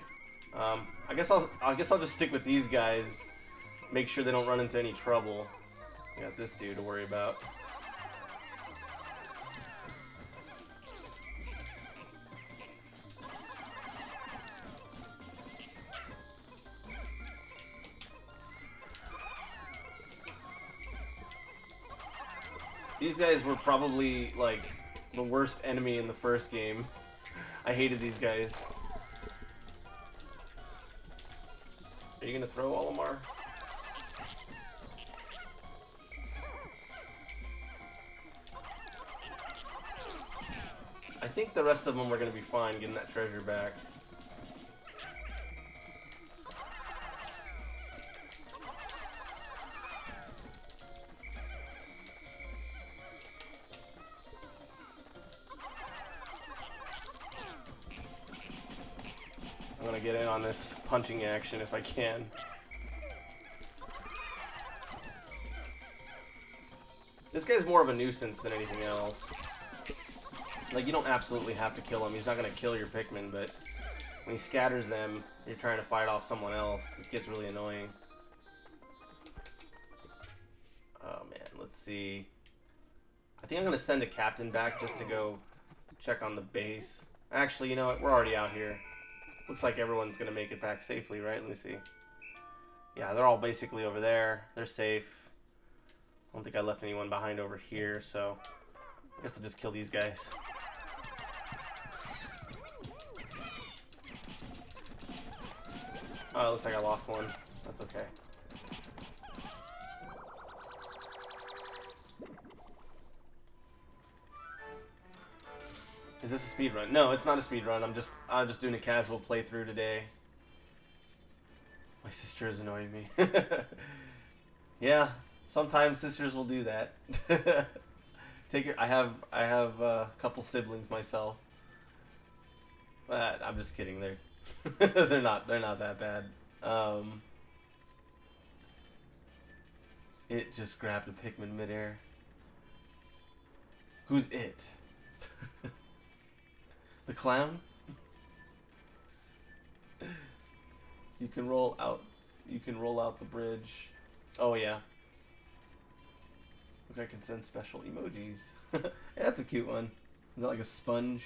I guess I'll just stick with these guys. Make sure they don't run into any trouble. We got this dude to worry about. These guys were probably like the worst enemy in the first game. I hated these guys. Are you gonna throw Olimar? I think the rest of them are gonna be fine getting that treasure back. I'm gonna get in on this punching action if I can. This guy's more of a nuisance than anything else. Like, you don't absolutely have to kill him. He's not gonna kill your Pikmin, but when he scatters them, you're trying to fight off someone else. It gets really annoying. Oh man, let's see. I think I'm gonna send a captain back just to go check on the base. Actually, you know what? We're already out here. Looks like everyone's gonna make it back safely, right? Let me see. Yeah, they're all basically over there. They're safe. I don't think I left anyone behind over here, so I guess I'll just kill these guys. Oh, it looks like I lost one. That's okay. Is this a speed run? No, it's not a speed run. I'm just doing a casual playthrough today. My sister is annoying me. Yeah, sometimes sisters will do that. Take it. I have a couple siblings myself. I'm just kidding. They're not that bad. It just grabbed a Pikmin midair. Who's it? The clown? You can roll out the bridge. Oh yeah. Look, I can send special emojis. Yeah, that's a cute one. Is that like a sponge?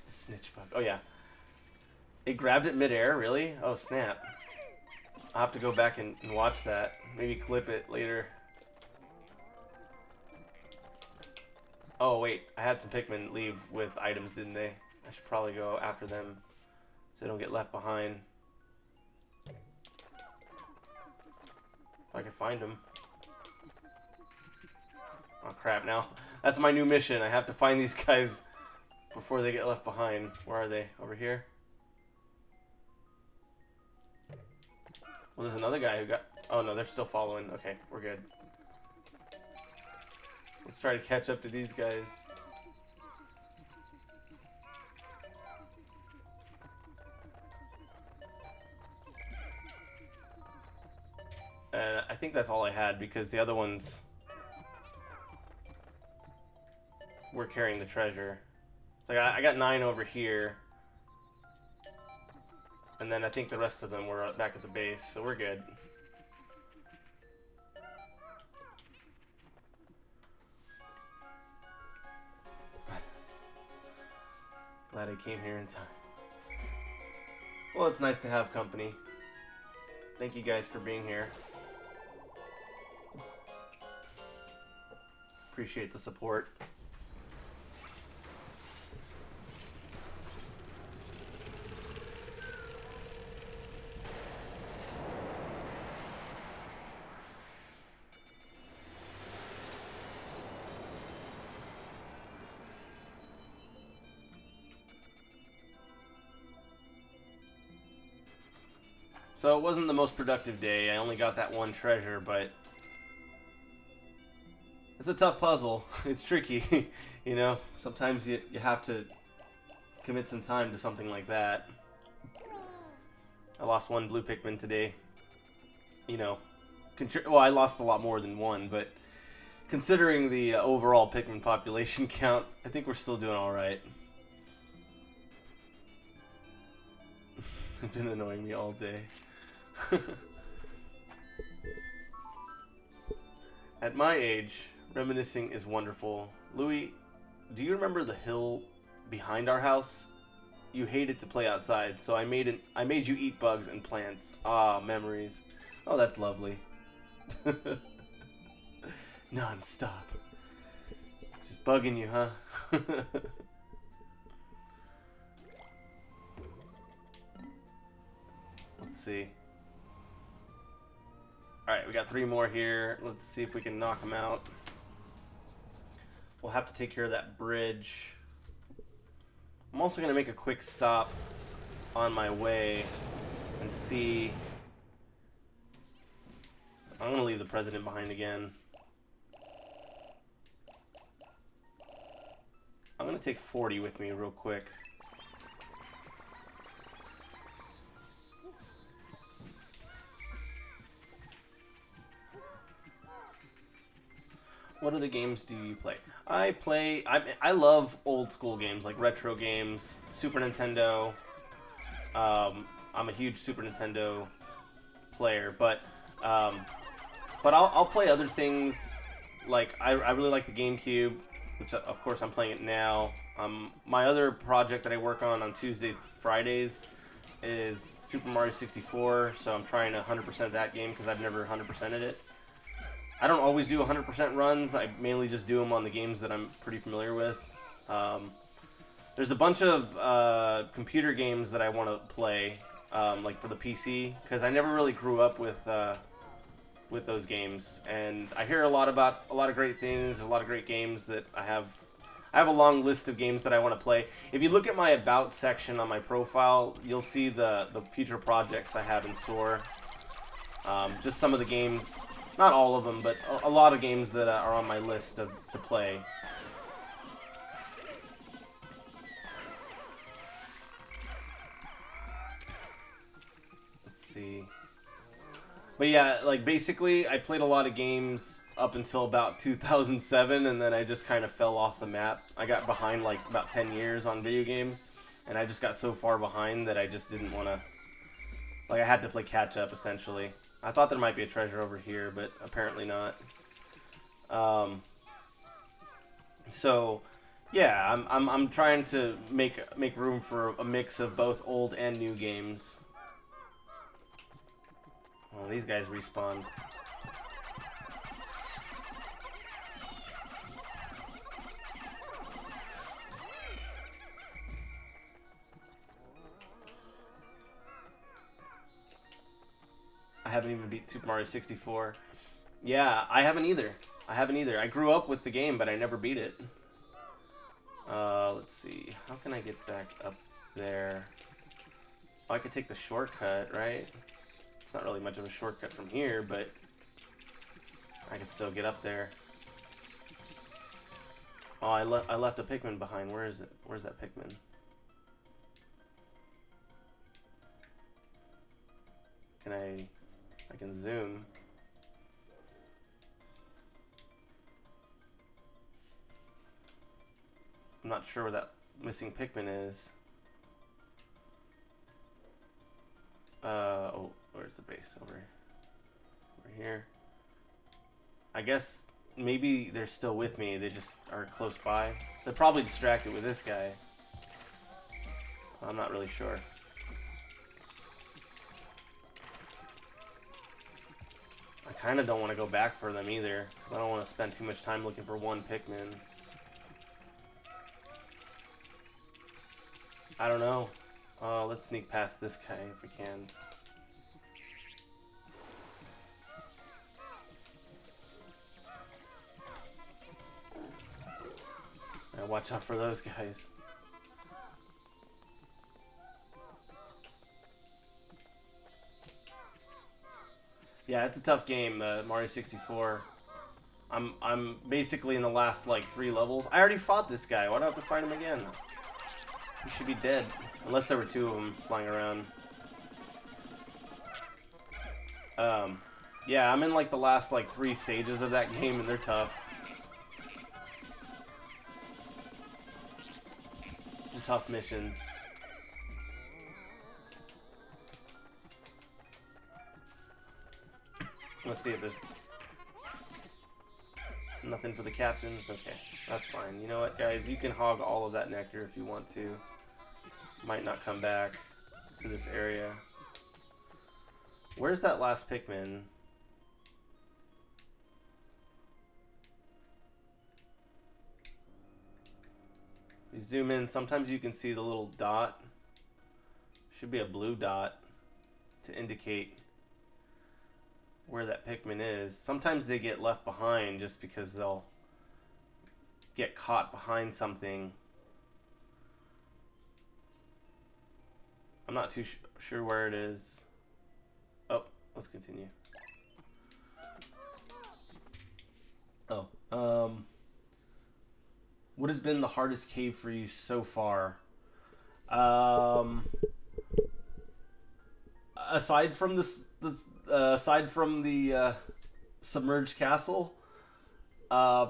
The snitch bug. Oh yeah. It grabbed it midair, really? Oh snap. I'll have to go back and watch that. Maybe clip it later. Oh wait, I had some Pikmin leave with items, didn't they? I should probably go after them so they don't get left behind. If I can find them. Oh crap, now that's my new mission. I have to find these guys before they get left behind. Where are they? Over here? Well, there's another guy who got... Oh no, they're still following. Okay, we're good. Let's try to catch up to these guys. I think that's all I had because the other ones were carrying the treasure. So I got 9 over here. And then I think the rest of them were back at the base, so we're good. Glad I came here in time. Well, it's nice to have company. Thank you guys for being here. Appreciate the support. So it wasn't the most productive day. I only got that one treasure, but it's a tough puzzle. It's tricky, you know? Sometimes you have to commit some time to something like that. I lost one blue Pikmin today. You know, well, I lost a lot more than one, but considering the overall Pikmin population count, I think we're still doing all right. They've been annoying me all day. At my age, reminiscing is wonderful. Louis, do you remember the hill behind our house? You hated to play outside, so I made you eat bugs and plants. Ah, memories. Oh, that's lovely. Non-stop. Just bugging you, huh? Let's see. Alright, we got 3 more here. Let's see if we can knock them out. We'll have to take care of that bridge. I'm also going to make a quick stop on my way and see. I'm going to leave the president behind again. I'm going to take 40 with me real quick. What other games do you play? I love old school games, like retro games, Super Nintendo. I'm a huge Super Nintendo player, but I'll play other things. Like I really like the GameCube, which of course I'm playing it now. My other project that I work on Tuesday, Fridays is Super Mario 64, so I'm trying to 100% that game because I've never 100%ed it. I don't always do 100% runs. I mainly just do them on the games that I'm pretty familiar with. There's a bunch of computer games that I want to play, like for the PC, because I never really grew up with those games. And I hear a lot about a lot of great things, a lot of great games that I have. I have a long list of games that I want to play. If you look at my About section on my profile, you'll see the future projects I have in store. Just some of the games. Not all of them, but a lot of games that are on my list to play. Let's see. But yeah, like basically I played a lot of games up until about 2007, and then I just kind of fell off the map. I got behind like about 10 years on video games, and I just got so far behind that I just didn't want to... Like I had to play catch up essentially. I thought there might be a treasure over here, but apparently not. So, yeah, I'm trying to make room for a mix of both old and new games. Oh, these guys respawned. I haven't even beat Super Mario 64. Yeah, I haven't either. I grew up with the game, but I never beat it. Let's see. How can I get back up there? Oh, I could take the shortcut, right? It's not really much of a shortcut from here, but I can still get up there. Oh, I left a Pikmin behind. Where is it? Where's that Pikmin? I can zoom. I'm not sure where that missing Pikmin is. Oh, where's the base? Over here. I guess maybe they're still with me. They just are close by. They're probably distracted with this guy. I'm not really sure. I kind of don't want to go back for them either. I don't want to spend too much time looking for one Pikmin. I don't know. Let's sneak past this guy if we can. Watch out for those guys. Yeah, it's a tough game, Mario 64. I'm basically in the last like 3 levels. I already fought this guy. Why do I have to fight him again? He should be dead, unless there were 2 of them flying around. Yeah, I'm in like the last like 3 stages of that game, and they're tough. Some tough missions. Let's see if there's nothing for the captains. Okay, that's fine. You know what, guys? You can hog all of that nectar if you want to. Might not come back to this area. Where's that last Pikmin? You zoom in, sometimes you can see the little dot. Should be a blue dot to indicate where that Pikmin is. Sometimes they get left behind just because they'll get caught behind something. I'm not too sure where it is. Oh, let's continue. Oh, what has been the hardest cave for you so far? Aside from this Submerged Castle,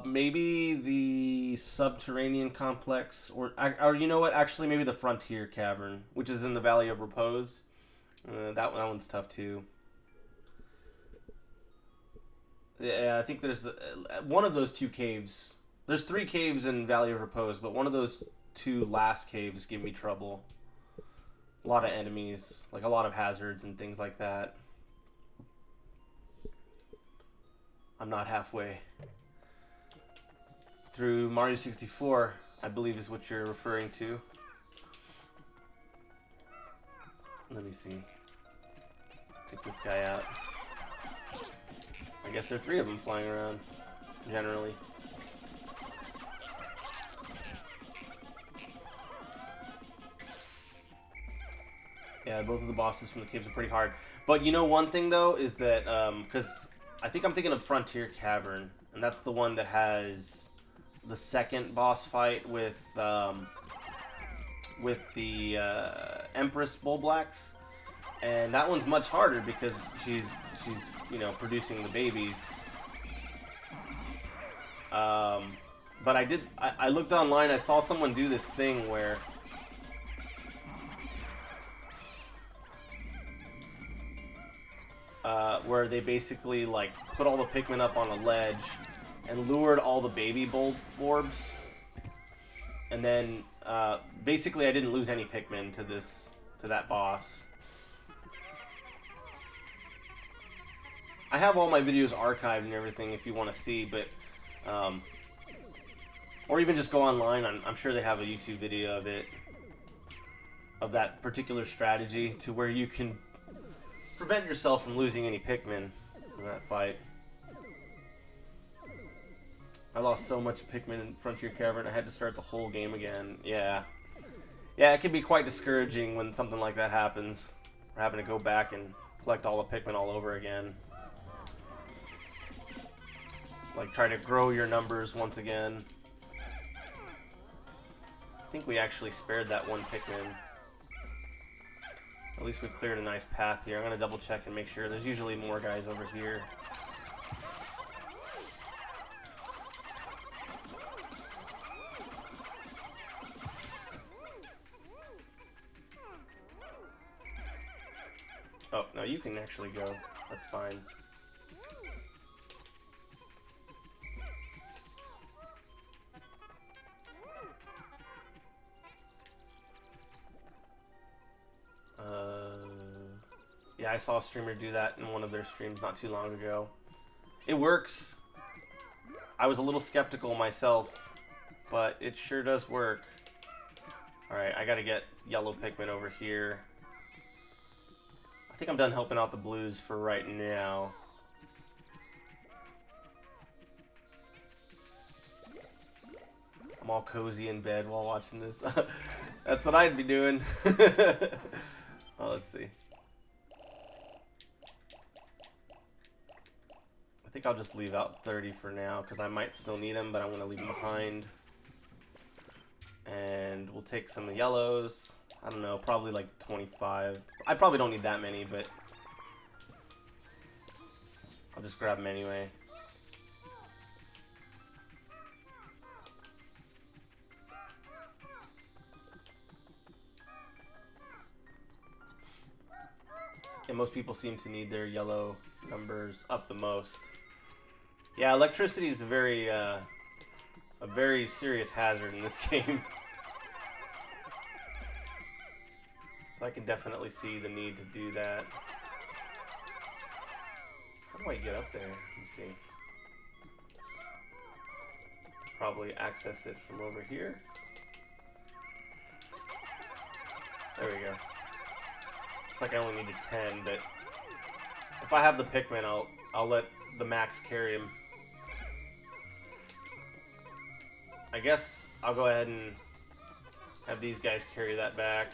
maybe the subterranean complex, or you know what? Actually, maybe the Frontier Cavern, which is in the Valley of Repose. That one's tough too. Yeah, I think there's one of those 2 caves. There's 3 caves in Valley of Repose, but one of those 2 last caves give me trouble. A lot of enemies, like a lot of hazards and things like that. I'm not halfway through Mario 64, I believe is what you're referring to. Let me see. Take this guy out. I guess there are 3 of them flying around, generally. Yeah, both of the bosses from the caves are pretty hard. But you know one thing, though, is that, because I think I'm thinking of Frontier Cavern, and that's the one that has the second boss fight with the Empress Bullblacks. And that one's much harder because she's you know, producing the babies. But I looked online, I saw someone do this thing where they basically like put all the Pikmin up on a ledge and lured all the baby Bulborbs, and then basically I didn't lose any Pikmin to that boss. I have all my videos archived and everything if you want to see, but or even just go online. I'm sure they have a YouTube video of it, of that particular strategy, to where you can prevent yourself from losing any Pikmin in that fight. I lost so much Pikmin in Frontier Cavern, I had to start the whole game again. Yeah, it can be quite discouraging when something like that happens. We're having to go back and collect all the Pikmin all over again. Like, try to grow your numbers once again. I think we actually spared that one Pikmin. At least we cleared a nice path here. I'm going to double check and make sure. There's usually more guys over here. Oh, no, you can actually go. That's fine. Yeah, I saw a streamer do that in one of their streams not too long ago. It works. I was a little skeptical myself, but it sure does work. Alright, I gotta get yellow Pikmin over here. I think I'm done helping out the blues for right now. I'm all cozy in bed while watching this. That's what I'd be doing. Well, let's see. I think I'll just leave out 30 for now because I might still need them, but I'm going to leave them behind. And we'll take some of the yellows. I don't know, probably like 25. I probably don't need that many, but I'll just grab them anyway. And most people seem to need their yellow numbers up the most. Yeah, electricity is a very serious hazard in this game. So I can definitely see the need to do that. How do I get up there? Let's see. Probably access it from over here. There we go. It's like I only needed 10, but if I have the Pikmin, I'll let the max carry him. I guess I'll go ahead and have these guys carry that back.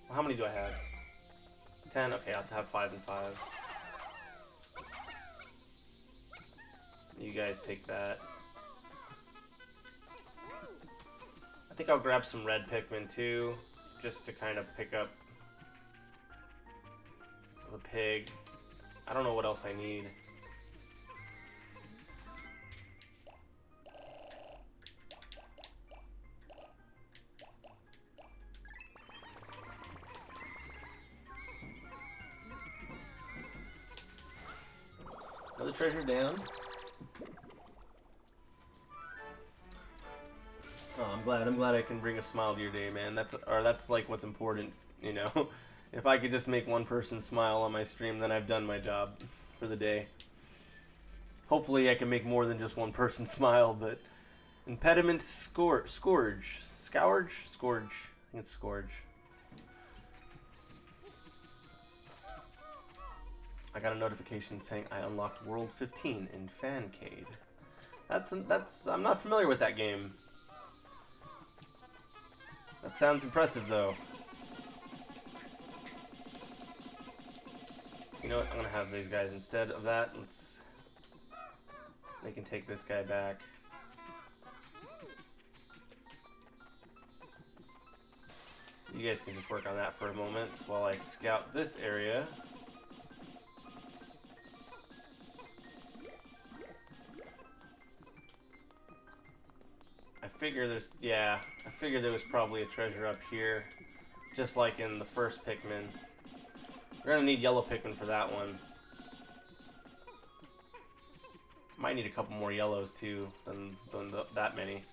Well, how many do I have? 10? Okay, I'll have 5 and 5. You guys take that. I think I'll grab some red Pikmin too, just to kind of pick up the pig. I don't know what else I need. Another treasure down. Oh, I'm glad I can bring a smile to your day, man. That's like what's important, you know. If I could just make one person smile on my stream, then I've done my job for the day. Hopefully I can make more than just one person smile, but impediment scourge. Scourge. I think it's scourge. I got a notification saying I unlocked World 15 in Fancade. I'm not familiar with that game. That sounds impressive, though. You know what? I'm gonna have these guys instead of that. They can take this guy back. You guys can just work on that for a moment while I scout this area. I figured there was probably a treasure up here, just like in the first Pikmin. We're gonna need yellow Pikmin for that one. Might need a couple more yellows too than that many.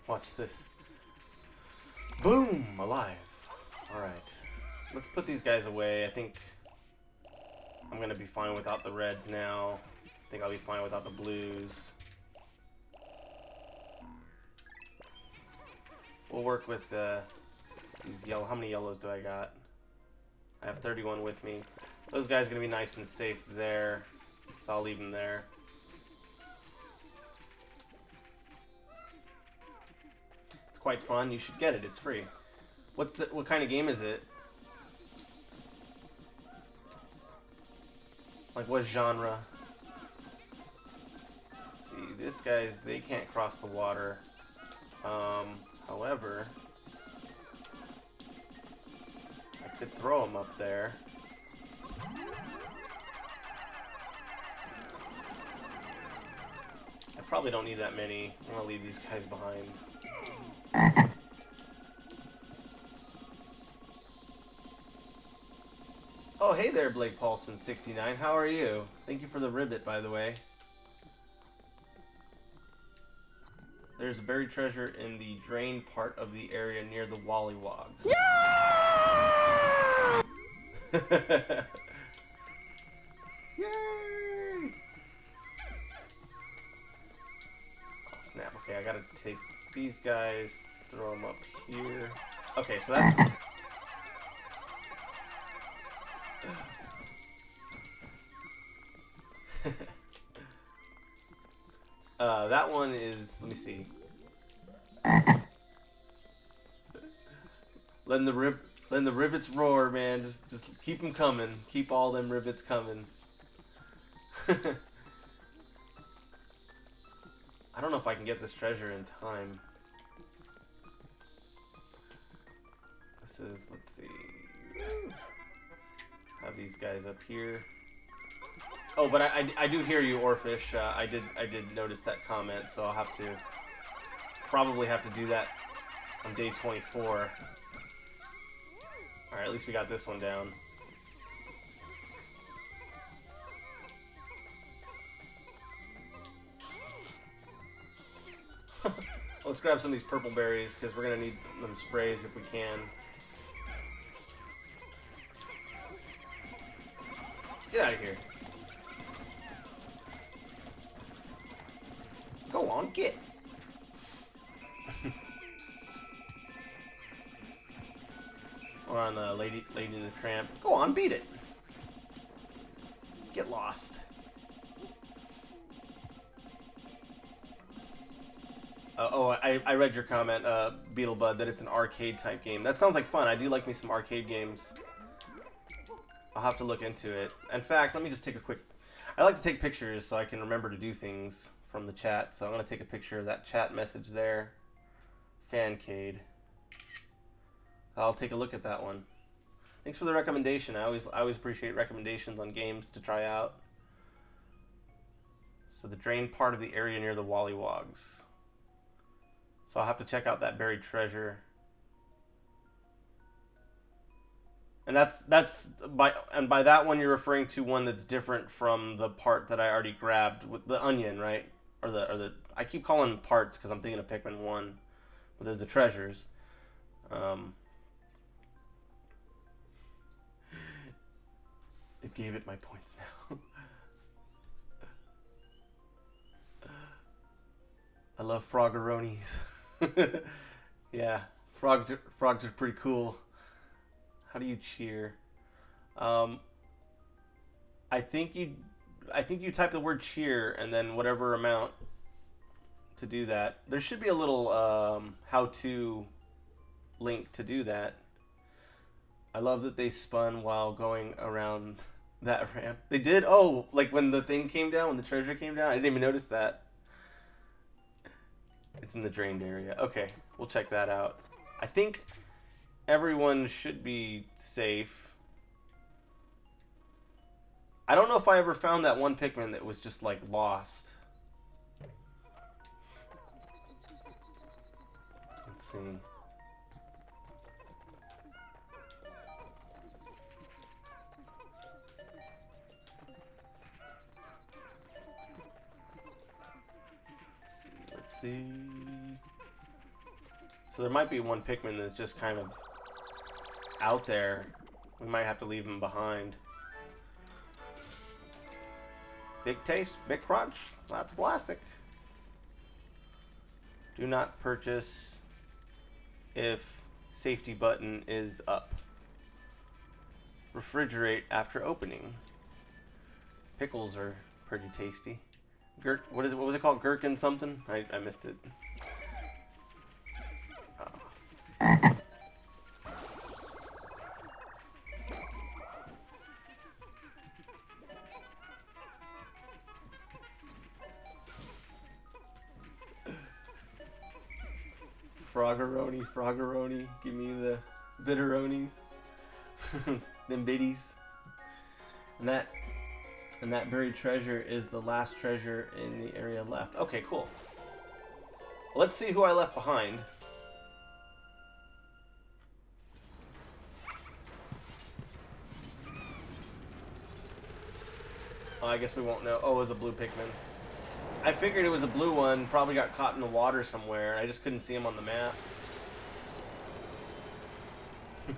Watch this. Boom! Alive. Alright. Let's put these guys away. I think I'm going to be fine without the reds now. I think I'll be fine without the blues. We'll work with these yellow. How many yellows do I got? I have 31 with me. Those guys are going to be nice and safe there, so I'll leave them there. It's quite fun. You should get it. It's free. What kind of game is it? Like what genre? Let's see, this guy's, they can't cross the water. However, I could throw him up there. I probably don't need that many. I'm gonna leave these guys behind. Oh, hey there, Blake Paulson69. How are you? Thank you for the ribbit, by the way. there's a buried treasure in the drain part of the area near the Wollywogs. Yeah! Yay! Oh, snap. Okay, I gotta take these guys, throw them up here. Okay, so that's... that one is... Let me see. Letting the rivets roar, man. Just keep them coming. Keep all them rivets coming. I don't know if I can get this treasure in time. This is, let's see. Have these guys up here. Oh, but I do hear you, Orfish. I did notice that comment, so I'll have to probably have to do that on day 24. All right, at least we got this one down. Let's grab some of these purple berries because we're gonna need them sprays if we can. Get out of here. Go on, get. We're on Lady the Tramp. Go on, beat it. Get lost. I read your comment, Beetlebud, that it's an arcade type game. That sounds like fun. I do like me some arcade games. I'll have to look into it. In fact, let me just take a quick... I like to take pictures so I can remember to do things from the chat. So I'm going to take a picture of that chat message there. Fancade. I'll take a look at that one. Thanks for the recommendation. I always appreciate recommendations on games to try out. So the drain part of the area near the Wollywogs. So I'll have to check out that buried treasure. And by that one you're referring to one that's different from the part that I already grabbed with the onion, right? Or the I keep calling them parts because I'm thinking of Pikmin 1. But they're the treasures. It gave it my points now. I love froggeronis. Yeah, frogs are pretty cool. How do you cheer? I think you type the word cheer and then whatever amount to do that. There should be a little how-to link to do that. I love that they spun while going around that ramp. They did? Oh, like when the thing came down, when the treasure came down? I didn't even notice that. It's in the drained area. Okay, we'll check that out. I think everyone should be safe. I don't know if I ever found that one Pikmin that was just like lost. Let's see. Let's see. So there might be one Pikmin that's just kind of out there. We might have to leave him behind. Big taste, big crunch. That's classic. Do not purchase if safety button is up. Refrigerate after opening. Pickles are pretty tasty. What was it called? Gherkin something? I missed it. Oh. Froggeroni, give me the bitteronis. Them biddies. And that buried treasure is the last treasure in the area left. Okay, cool. Let's see who I left behind. Oh, I guess we won't know. Oh, it was a blue Pikmin. I figured it was a blue one. Probably got caught in the water somewhere. I just couldn't see him on the map. Let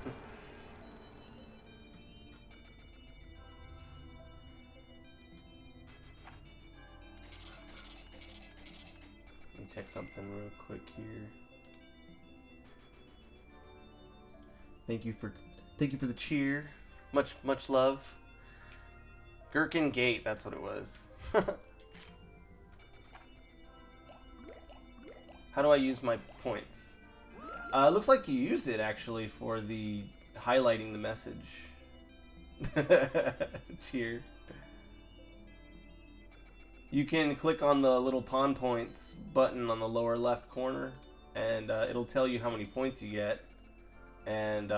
me check something real quick here. Thank you for the cheer. Much love. Gherkin Gate, that's what it was. How do I use my points? Looks like you used it actually for the highlighting the message. Cheer. You can click on the little pawn points button on the lower left corner, and it'll tell you how many points you get. And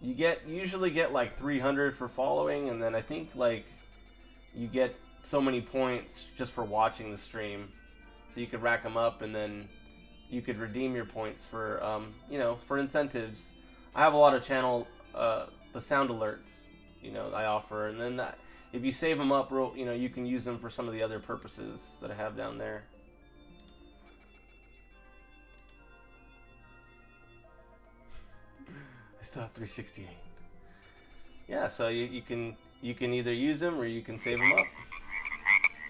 you usually get like 300 for following, and then I think like you get so many points just for watching the stream. So you could rack them up, and then you could redeem your points for, you know, for incentives. I have a lot of channel, the sound alerts, you know, I offer, and then if you save them up, you know, you can use them for some of the other purposes that I have down there. I still have 368. Yeah, so you can either use them or you can save them up.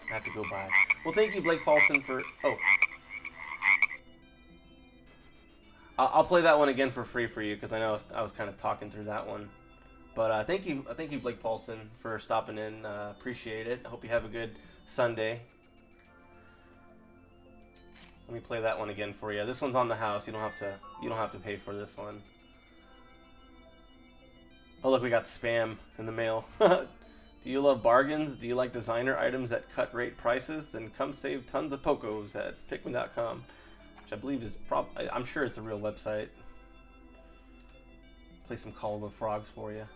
I have to go by. Well, thank you, Blake Paulson, for... Oh. I'll play that one again for free for you, because I know I was kind of talking through that one. But thank you, Blake Paulson, for stopping in. Appreciate it. I hope you have a good Sunday. Let me play that one again for you. This one's on the house. You don't have to pay for this one. Oh, look, we got spam in the mail. Do you love bargains? Do you like designer items at cut rate prices? Then come save tons of Pocos at Pikmin.com, which I believe is I'm sure it's a real website. Play some Call of the Frogs for you.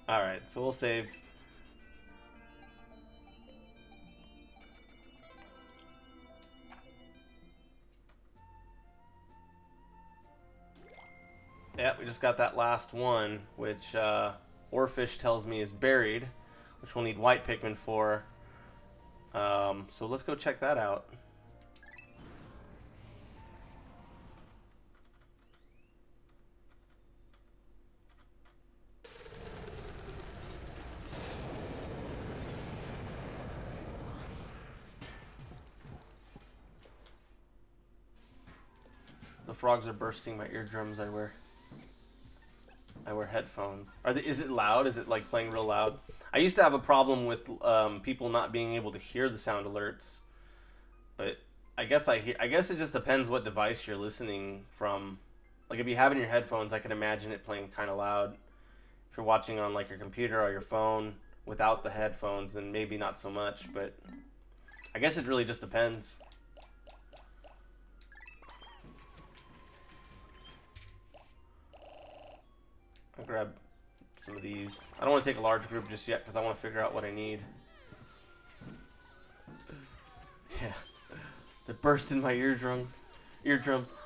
Alright, so we'll save. Yeah, we just got that last one, which Orfish tells me is buried, which we'll need white Pikmin for. So let's go check that out. The frogs are bursting my eardrums. I wear headphones. Is it loud? Is it like playing real loud? I used to have a problem with people not being able to hear the sound alerts, but I guess it just depends what device you're listening from. Like if you have it in your headphones, I can imagine it playing kind of loud. If you're watching on like your computer or your phone without the headphones, then maybe not so much. But I guess it really just depends. I'll grab some of these. I don't want to take a large group just yet because I want to figure out what I need. Yeah. They're bursting my eardrums.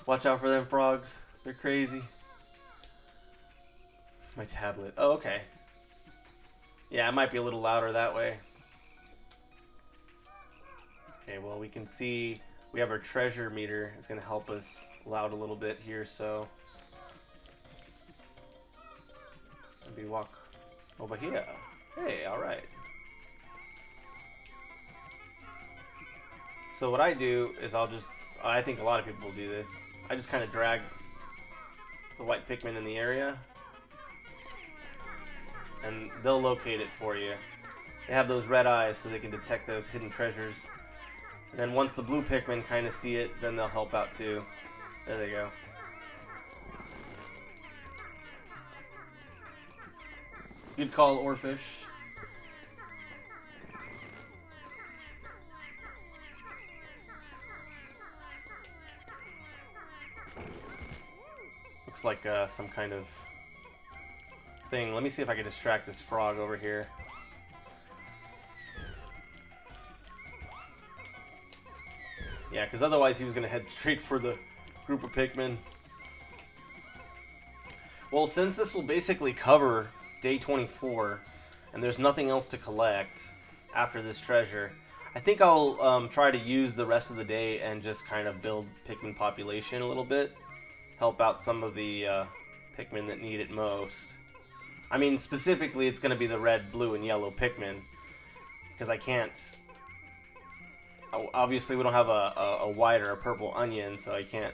Watch out for them frogs. They're crazy. My tablet. Oh, okay. Yeah, it might be a little louder that way. Okay, well, we can see we have our treasure meter. It's going to help us loud a little bit here, so... Maybe walk over here. Hey, alright. So what I do is I think a lot of people will do this. I just kind of drag the white Pikmin in the area, and they'll locate it for you. They have those red eyes so they can detect those hidden treasures. And then once the blue Pikmin kind of see it, then they'll help out too. There they go. Good call, Orfish. Looks like some kind of thing. Let me see if I can distract this frog over here. Yeah, because otherwise he was going to head straight for the group of Pikmin. Well, since this will basically cover day 24, and there's nothing else to collect after this treasure, I think I'll try to use the rest of the day and just kind of build Pikmin population a little bit. Help out some of the Pikmin that need it most. I mean, specifically, it's going to be the red, blue, and yellow Pikmin. Because I can't... Obviously, we don't have a white or a purple onion, so I can't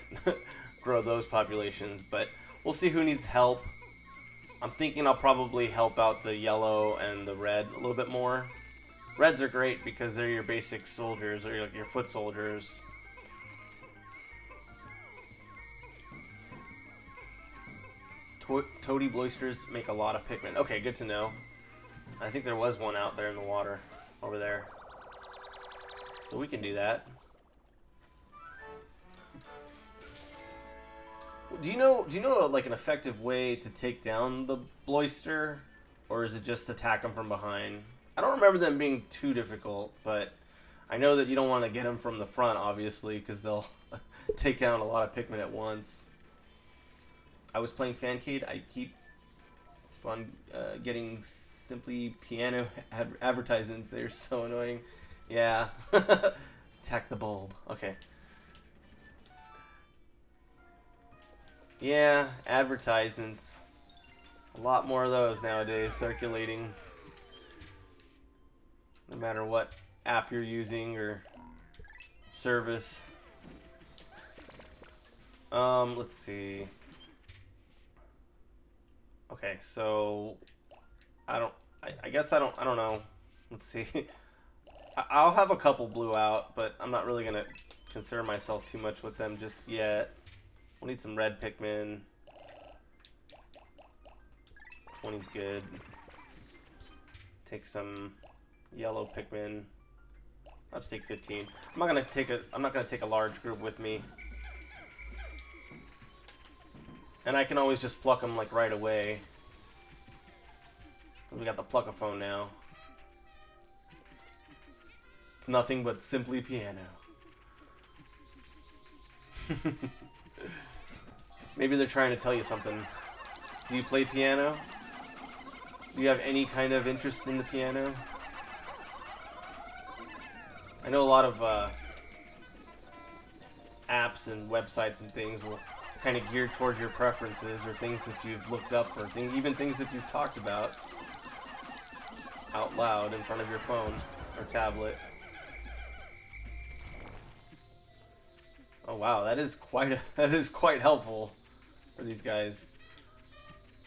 grow those populations. But we'll see who needs help. I'm thinking I'll probably help out the yellow and the red a little bit more. Reds are great because they're your basic soldiers, or your foot soldiers. Toady Bloisters make a lot of Pikmin. Okay, good to know. I think there was one out there in the water over there. So we can do that. Do you know like an effective way to take down the Bloister, or is it just attack them from behind? I don't remember them being too difficult, but I know that you don't want to get them from the front, obviously, because they'll take down a lot of Pikmin at once. I was playing Fancade. I keep on getting Simply Piano advertisements. They're so annoying. Yeah. Attack the bulb. Okay. Yeah, advertisements. A lot more of those nowadays circulating. No matter what app you're using or service. Let's see. Okay, so I guess I don't know. Let's see. I'll have a couple blue out, but I'm not really gonna concern myself too much with them just yet. We'll need some red Pikmin. 20's good. Take some yellow Pikmin. I'll just take 15. I'm not gonna take a large group with me. And I can always just pluck them like right away. We got the pluckaphone now. It's nothing but Simply Piano. Maybe they're trying to tell you something. Do you play piano? Do you have any kind of interest in the piano? I know a lot of apps and websites and things will kind of geared towards your preferences or things that you've looked up or even things that you've talked about out loud in front of your phone or tablet. Oh wow, that is quite helpful for these guys.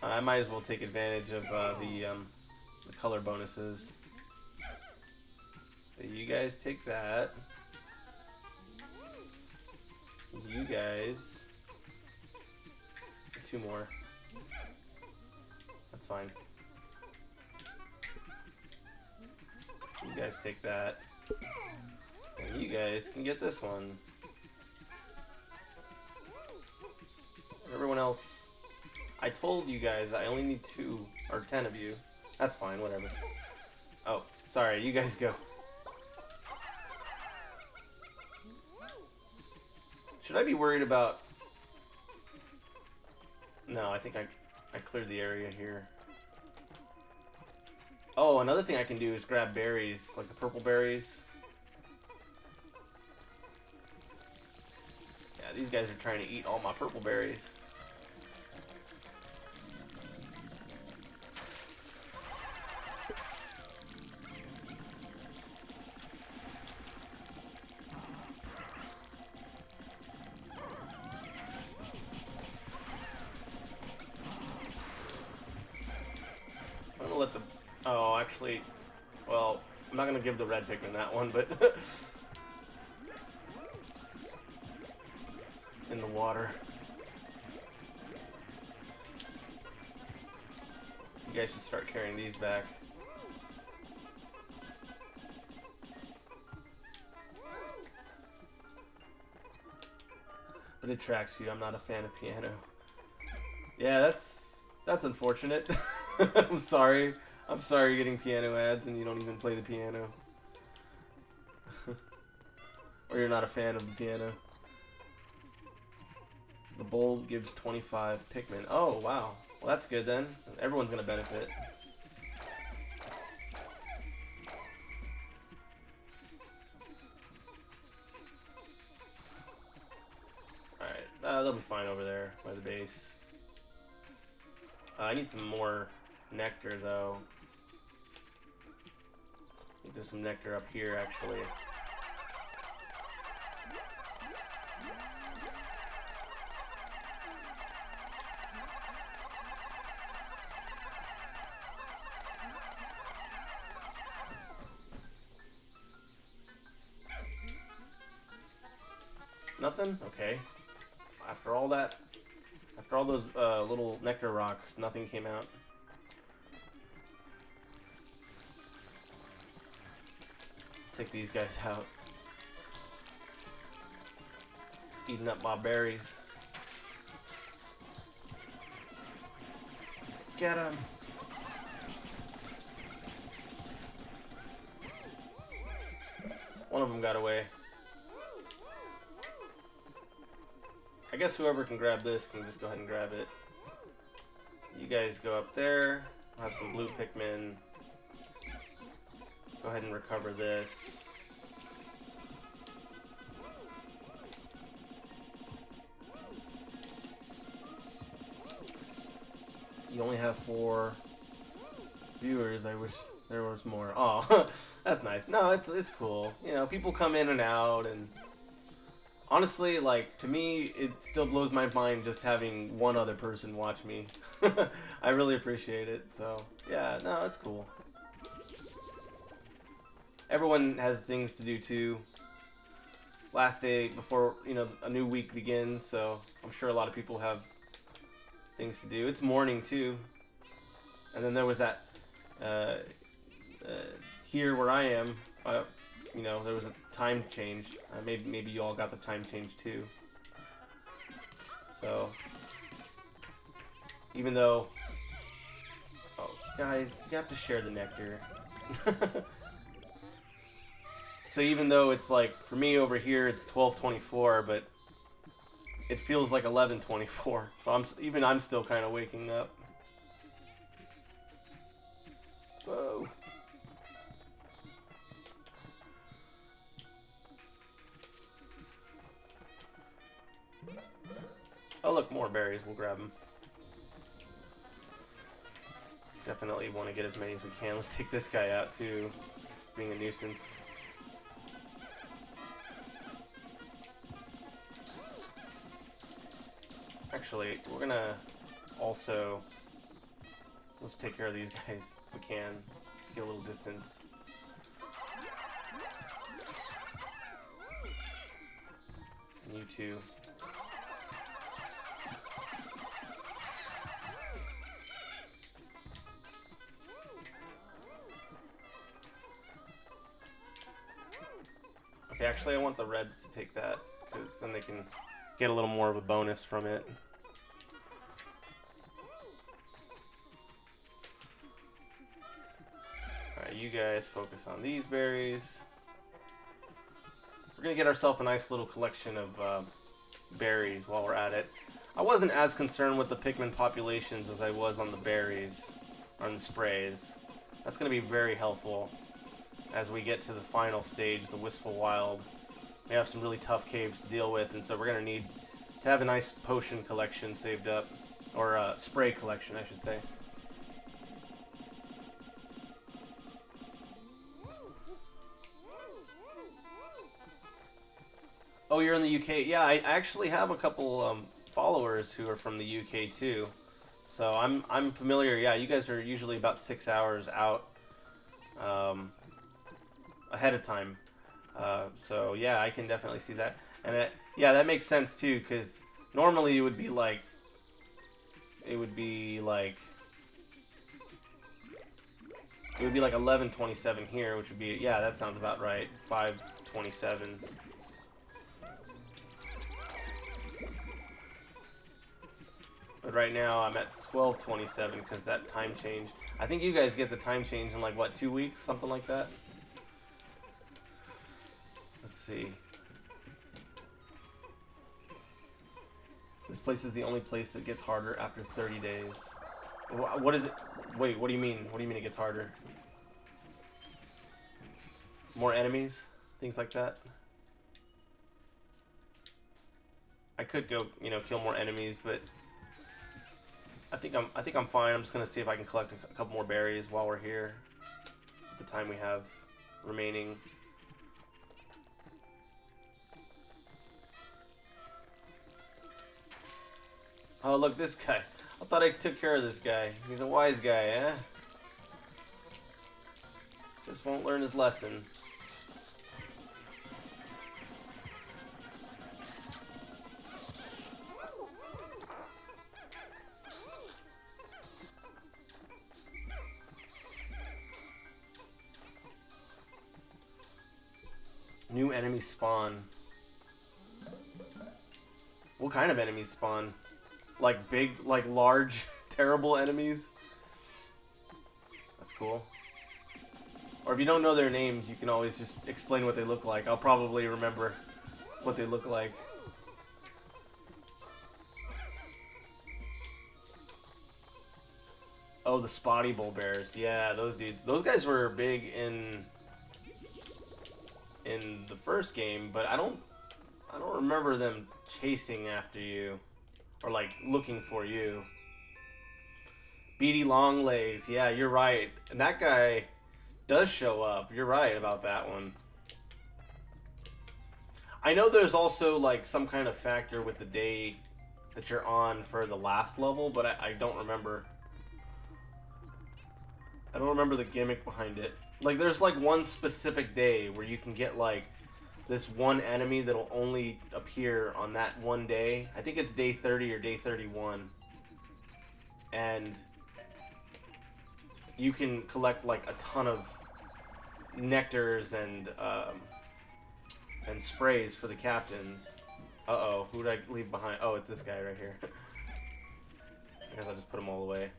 I might as well take advantage of the color bonuses. You guys take that. You guys. 2 more. That's fine. You guys take that. And you guys can get this one. Everyone else, I told you guys I only need 2 or 10 of you. That's fine, whatever. Oh, sorry, you guys go. Should I be worried about... No, I think I cleared the area here. Oh, another thing I can do is grab berries, like the purple berries. Yeah, these guys are trying to eat all my purple berries. Oh, actually, well, I'm not going to give the red Pikmin that one, but... in the water. You guys should start carrying these back. But it tracks you. I'm not a fan of piano. Yeah, that's unfortunate. I'm sorry. I'm sorry you're getting piano ads and you don't even play the piano. Or you're not a fan of the piano. The bowl gives 25 Pikmin. Oh, wow. Well, that's good then. Everyone's going to benefit. Alright, they'll be fine over there by the base. I need some more nectar, though. There's some nectar up here, actually. Nothing? Okay. After all that, after all those little nectar rocks, nothing came out. Take these guys out. Eating up my berries. Get him! One of them got away. I guess whoever can grab this can just go ahead and grab it. You guys go up there. I'll have some blue Pikmin. Go ahead and recover this. You only have 4 viewers. I wish there was more. Oh, that's nice. No, it's cool. You know, people come in and out, and honestly, like, to me, it still blows my mind just having one other person watch me. I really appreciate it. So, yeah, no, it's cool. Everyone has things to do too. Last day before, you know, a new week begins, so I'm sure a lot of people have things to do. It's morning too. And then there was that here where I am, you know, there was a time change. Maybe you all got the time change too. So even though, oh guys, you have to share the nectar. So even though it's like, for me over here, it's 12:24, but it feels like 11:24. So I'm still kind of waking up. Whoa. Oh look, more berries. We'll grab them. Definitely want to get as many as we can. Let's take this guy out too. He's being a nuisance. Actually, we're gonna also, let's take care of these guys if we can. Get a little distance. And you too. Okay, actually I want the reds to take that, because then they can get a little more of a bonus from it. Alright, you guys focus on these berries. We're going to get ourselves a nice little collection of berries while we're at it. I wasn't as concerned with the Pikmin populations as I was on the berries, or on the sprays. That's going to be very helpful as we get to the final stage, the Wistful Wild. We have some really tough caves to deal with, and so we're going to need to have a nice potion collection saved up. Or a spray collection, I should say. Oh, you're in the UK? Yeah, I actually have a couple followers who are from the UK too. So I'm familiar. Yeah, you guys are usually about 6 hours out ahead of time. So yeah, I can definitely see that. And yeah, that makes sense too, because normally it would be like 11:27 here, which would be, yeah, that sounds about right. 5:27. But right now I'm at 12:27 because that time change. I think you guys get the time change in like what, 2 weeks, something like that. Let's see. This place is the only place that gets harder after 30 days. What is it? Wait, what do you mean? What do you mean it gets harder? More enemies? Things like that? I could go, you know, kill more enemies, but I think I'm fine. I'm just gonna see if I can collect a couple more berries while we're here. The time we have remaining. Oh, look, this guy. I thought I took care of this guy. He's a wise guy, eh? Just won't learn his lesson. New enemies spawn. What kind of enemies spawn? Like big, like large, terrible enemies? That's cool. Or if you don't know their names, you can always just explain what they look like. I'll probably remember what they look like. Oh, the Spotty bull bears. Yeah, those dudes. Those guys were big in the first game, but I don't remember them chasing after you or like looking for you. Beady Longlegs. Yeah, you're right. And that guy does show up. You're right about that one. I know there's also like some kind of factor with the day that you're on for the last level, but I don't remember. I don't remember the gimmick behind it. Like, there's like one specific day where you can get like this one enemy that'll only appear on that one day. I think it's day 30 or day 31. And you can collect like a ton of nectars and sprays for the captains. Uh-oh, who did I leave behind? Oh, it's this guy right here. I guess I'll just put them all away.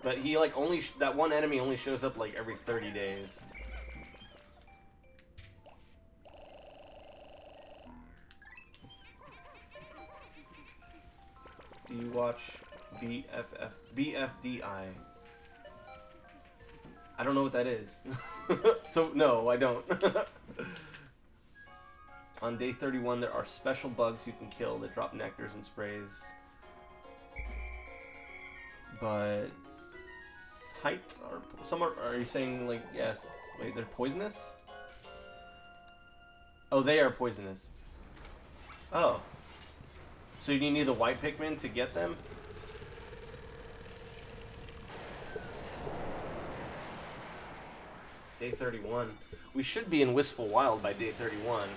But he like only that one enemy only shows up like every 30 days. Do you watch BFDI? I don't know what that is. So no, I don't. On day 31 there are special bugs you can kill that drop nectars and sprays. But height or some are you saying like yes? Wait, they're poisonous? Oh, they are poisonous. Oh, so you need the white Pikmin to get them? Day 31. We should be in Wistful Wild by day 31,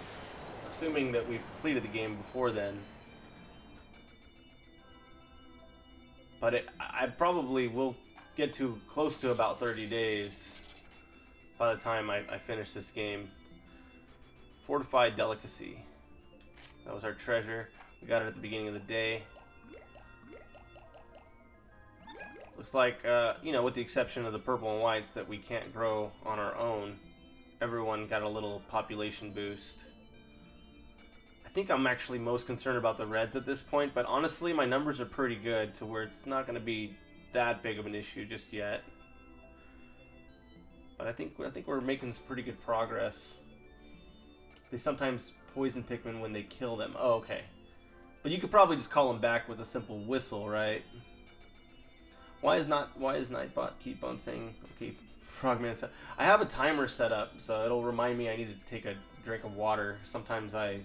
assuming that we've completed the game before then. But I probably will get to close to about 30 days by the time I finish this game. Fortified Delicacy. That was our treasure. We got it at the beginning of the day. Looks like, you know, with the exception of the purple and whites that we can't grow on our own, everyone got a little population boost. I think I'm actually most concerned about the reds at this point, but honestly, my numbers are pretty good to where it's not going to be that big of an issue just yet. But I think we're making some pretty good progress. They sometimes poison Pikmin when they kill them. Oh, okay. But you could probably just call them back with a simple whistle, right? Why is Nightbot keep on saying okay, Frogman? I have a timer set up, so it'll remind me I need to take a drink of water. Sometimes I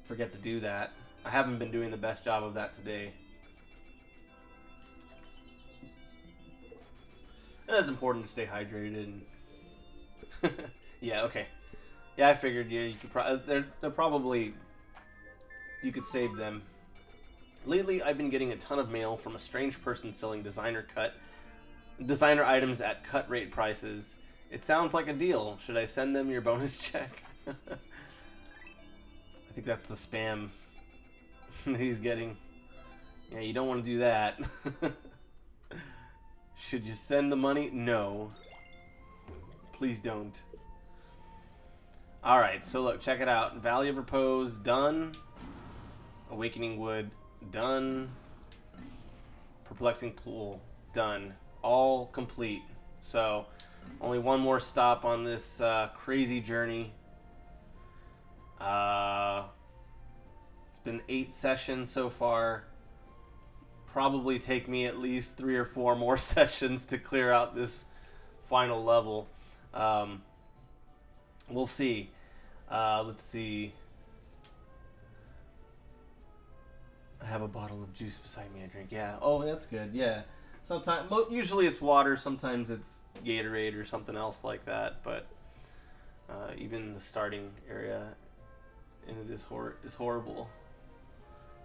forget to do that. I haven't been doing the best job of that today. It's important to stay hydrated. Yeah, okay. Yeah, I figured. Yeah, you could they're probably you could save them. Lately, I've been getting a ton of mail from a strange person selling designer items at cut rate prices. It sounds like a deal. Should I send them your bonus check? I think that's the spam that he's getting. Yeah, you don't want to do that. Should you send the money? No. Please don't. Alright, so look, check it out. Valley of Repose, done. Awakening Wood, done. Perplexing Pool, done. All complete. So, only one more stop on this crazy journey. It's been 8 sessions so far. Probably take me at least 3 or 4 more sessions to clear out this final level. We'll see. Let's see. I have a bottle of juice beside me. I drink. Yeah. Oh, that's good. Yeah. Sometimes, usually it's water. Sometimes it's Gatorade or something else like that. But even the starting area in it is horrible.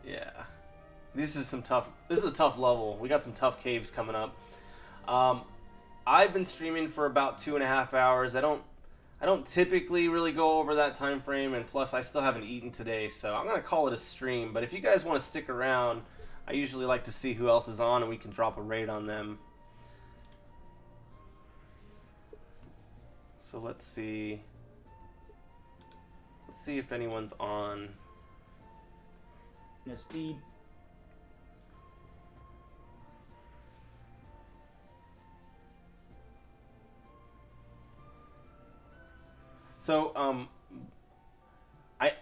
Yeah. This is a tough level. We got some tough caves coming up. I've been streaming for about 2.5 hours. I don't typically really go over that time frame, and plus I still haven't eaten today, so I'm gonna call it a stream. But if you guys want to stick around, I usually like to see who else is on, and we can drop a raid on them. So let's see. Let's see if anyone's on. No speed. So,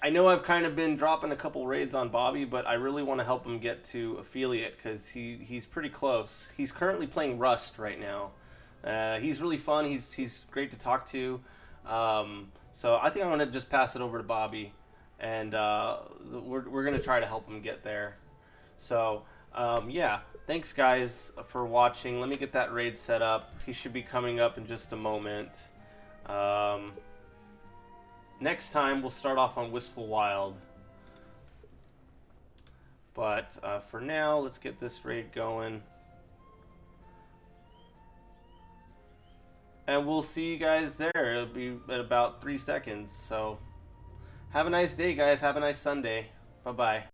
I know I've kind of been dropping a couple raids on Bobby, but I really want to help him get to affiliate because he's pretty close. He's currently playing Rust right now. He's really fun. He's great to talk to. So I think I'm gonna just pass it over to Bobby, and we're gonna try to help him get there. So yeah, thanks guys for watching. Let me get that raid set up. He should be coming up in just a moment. Next time, we'll start off on Wistful Wild. But for now, let's get this raid going. And we'll see you guys there. It'll be at about 3 seconds. So have a nice day, guys. Have a nice Sunday. Bye-bye.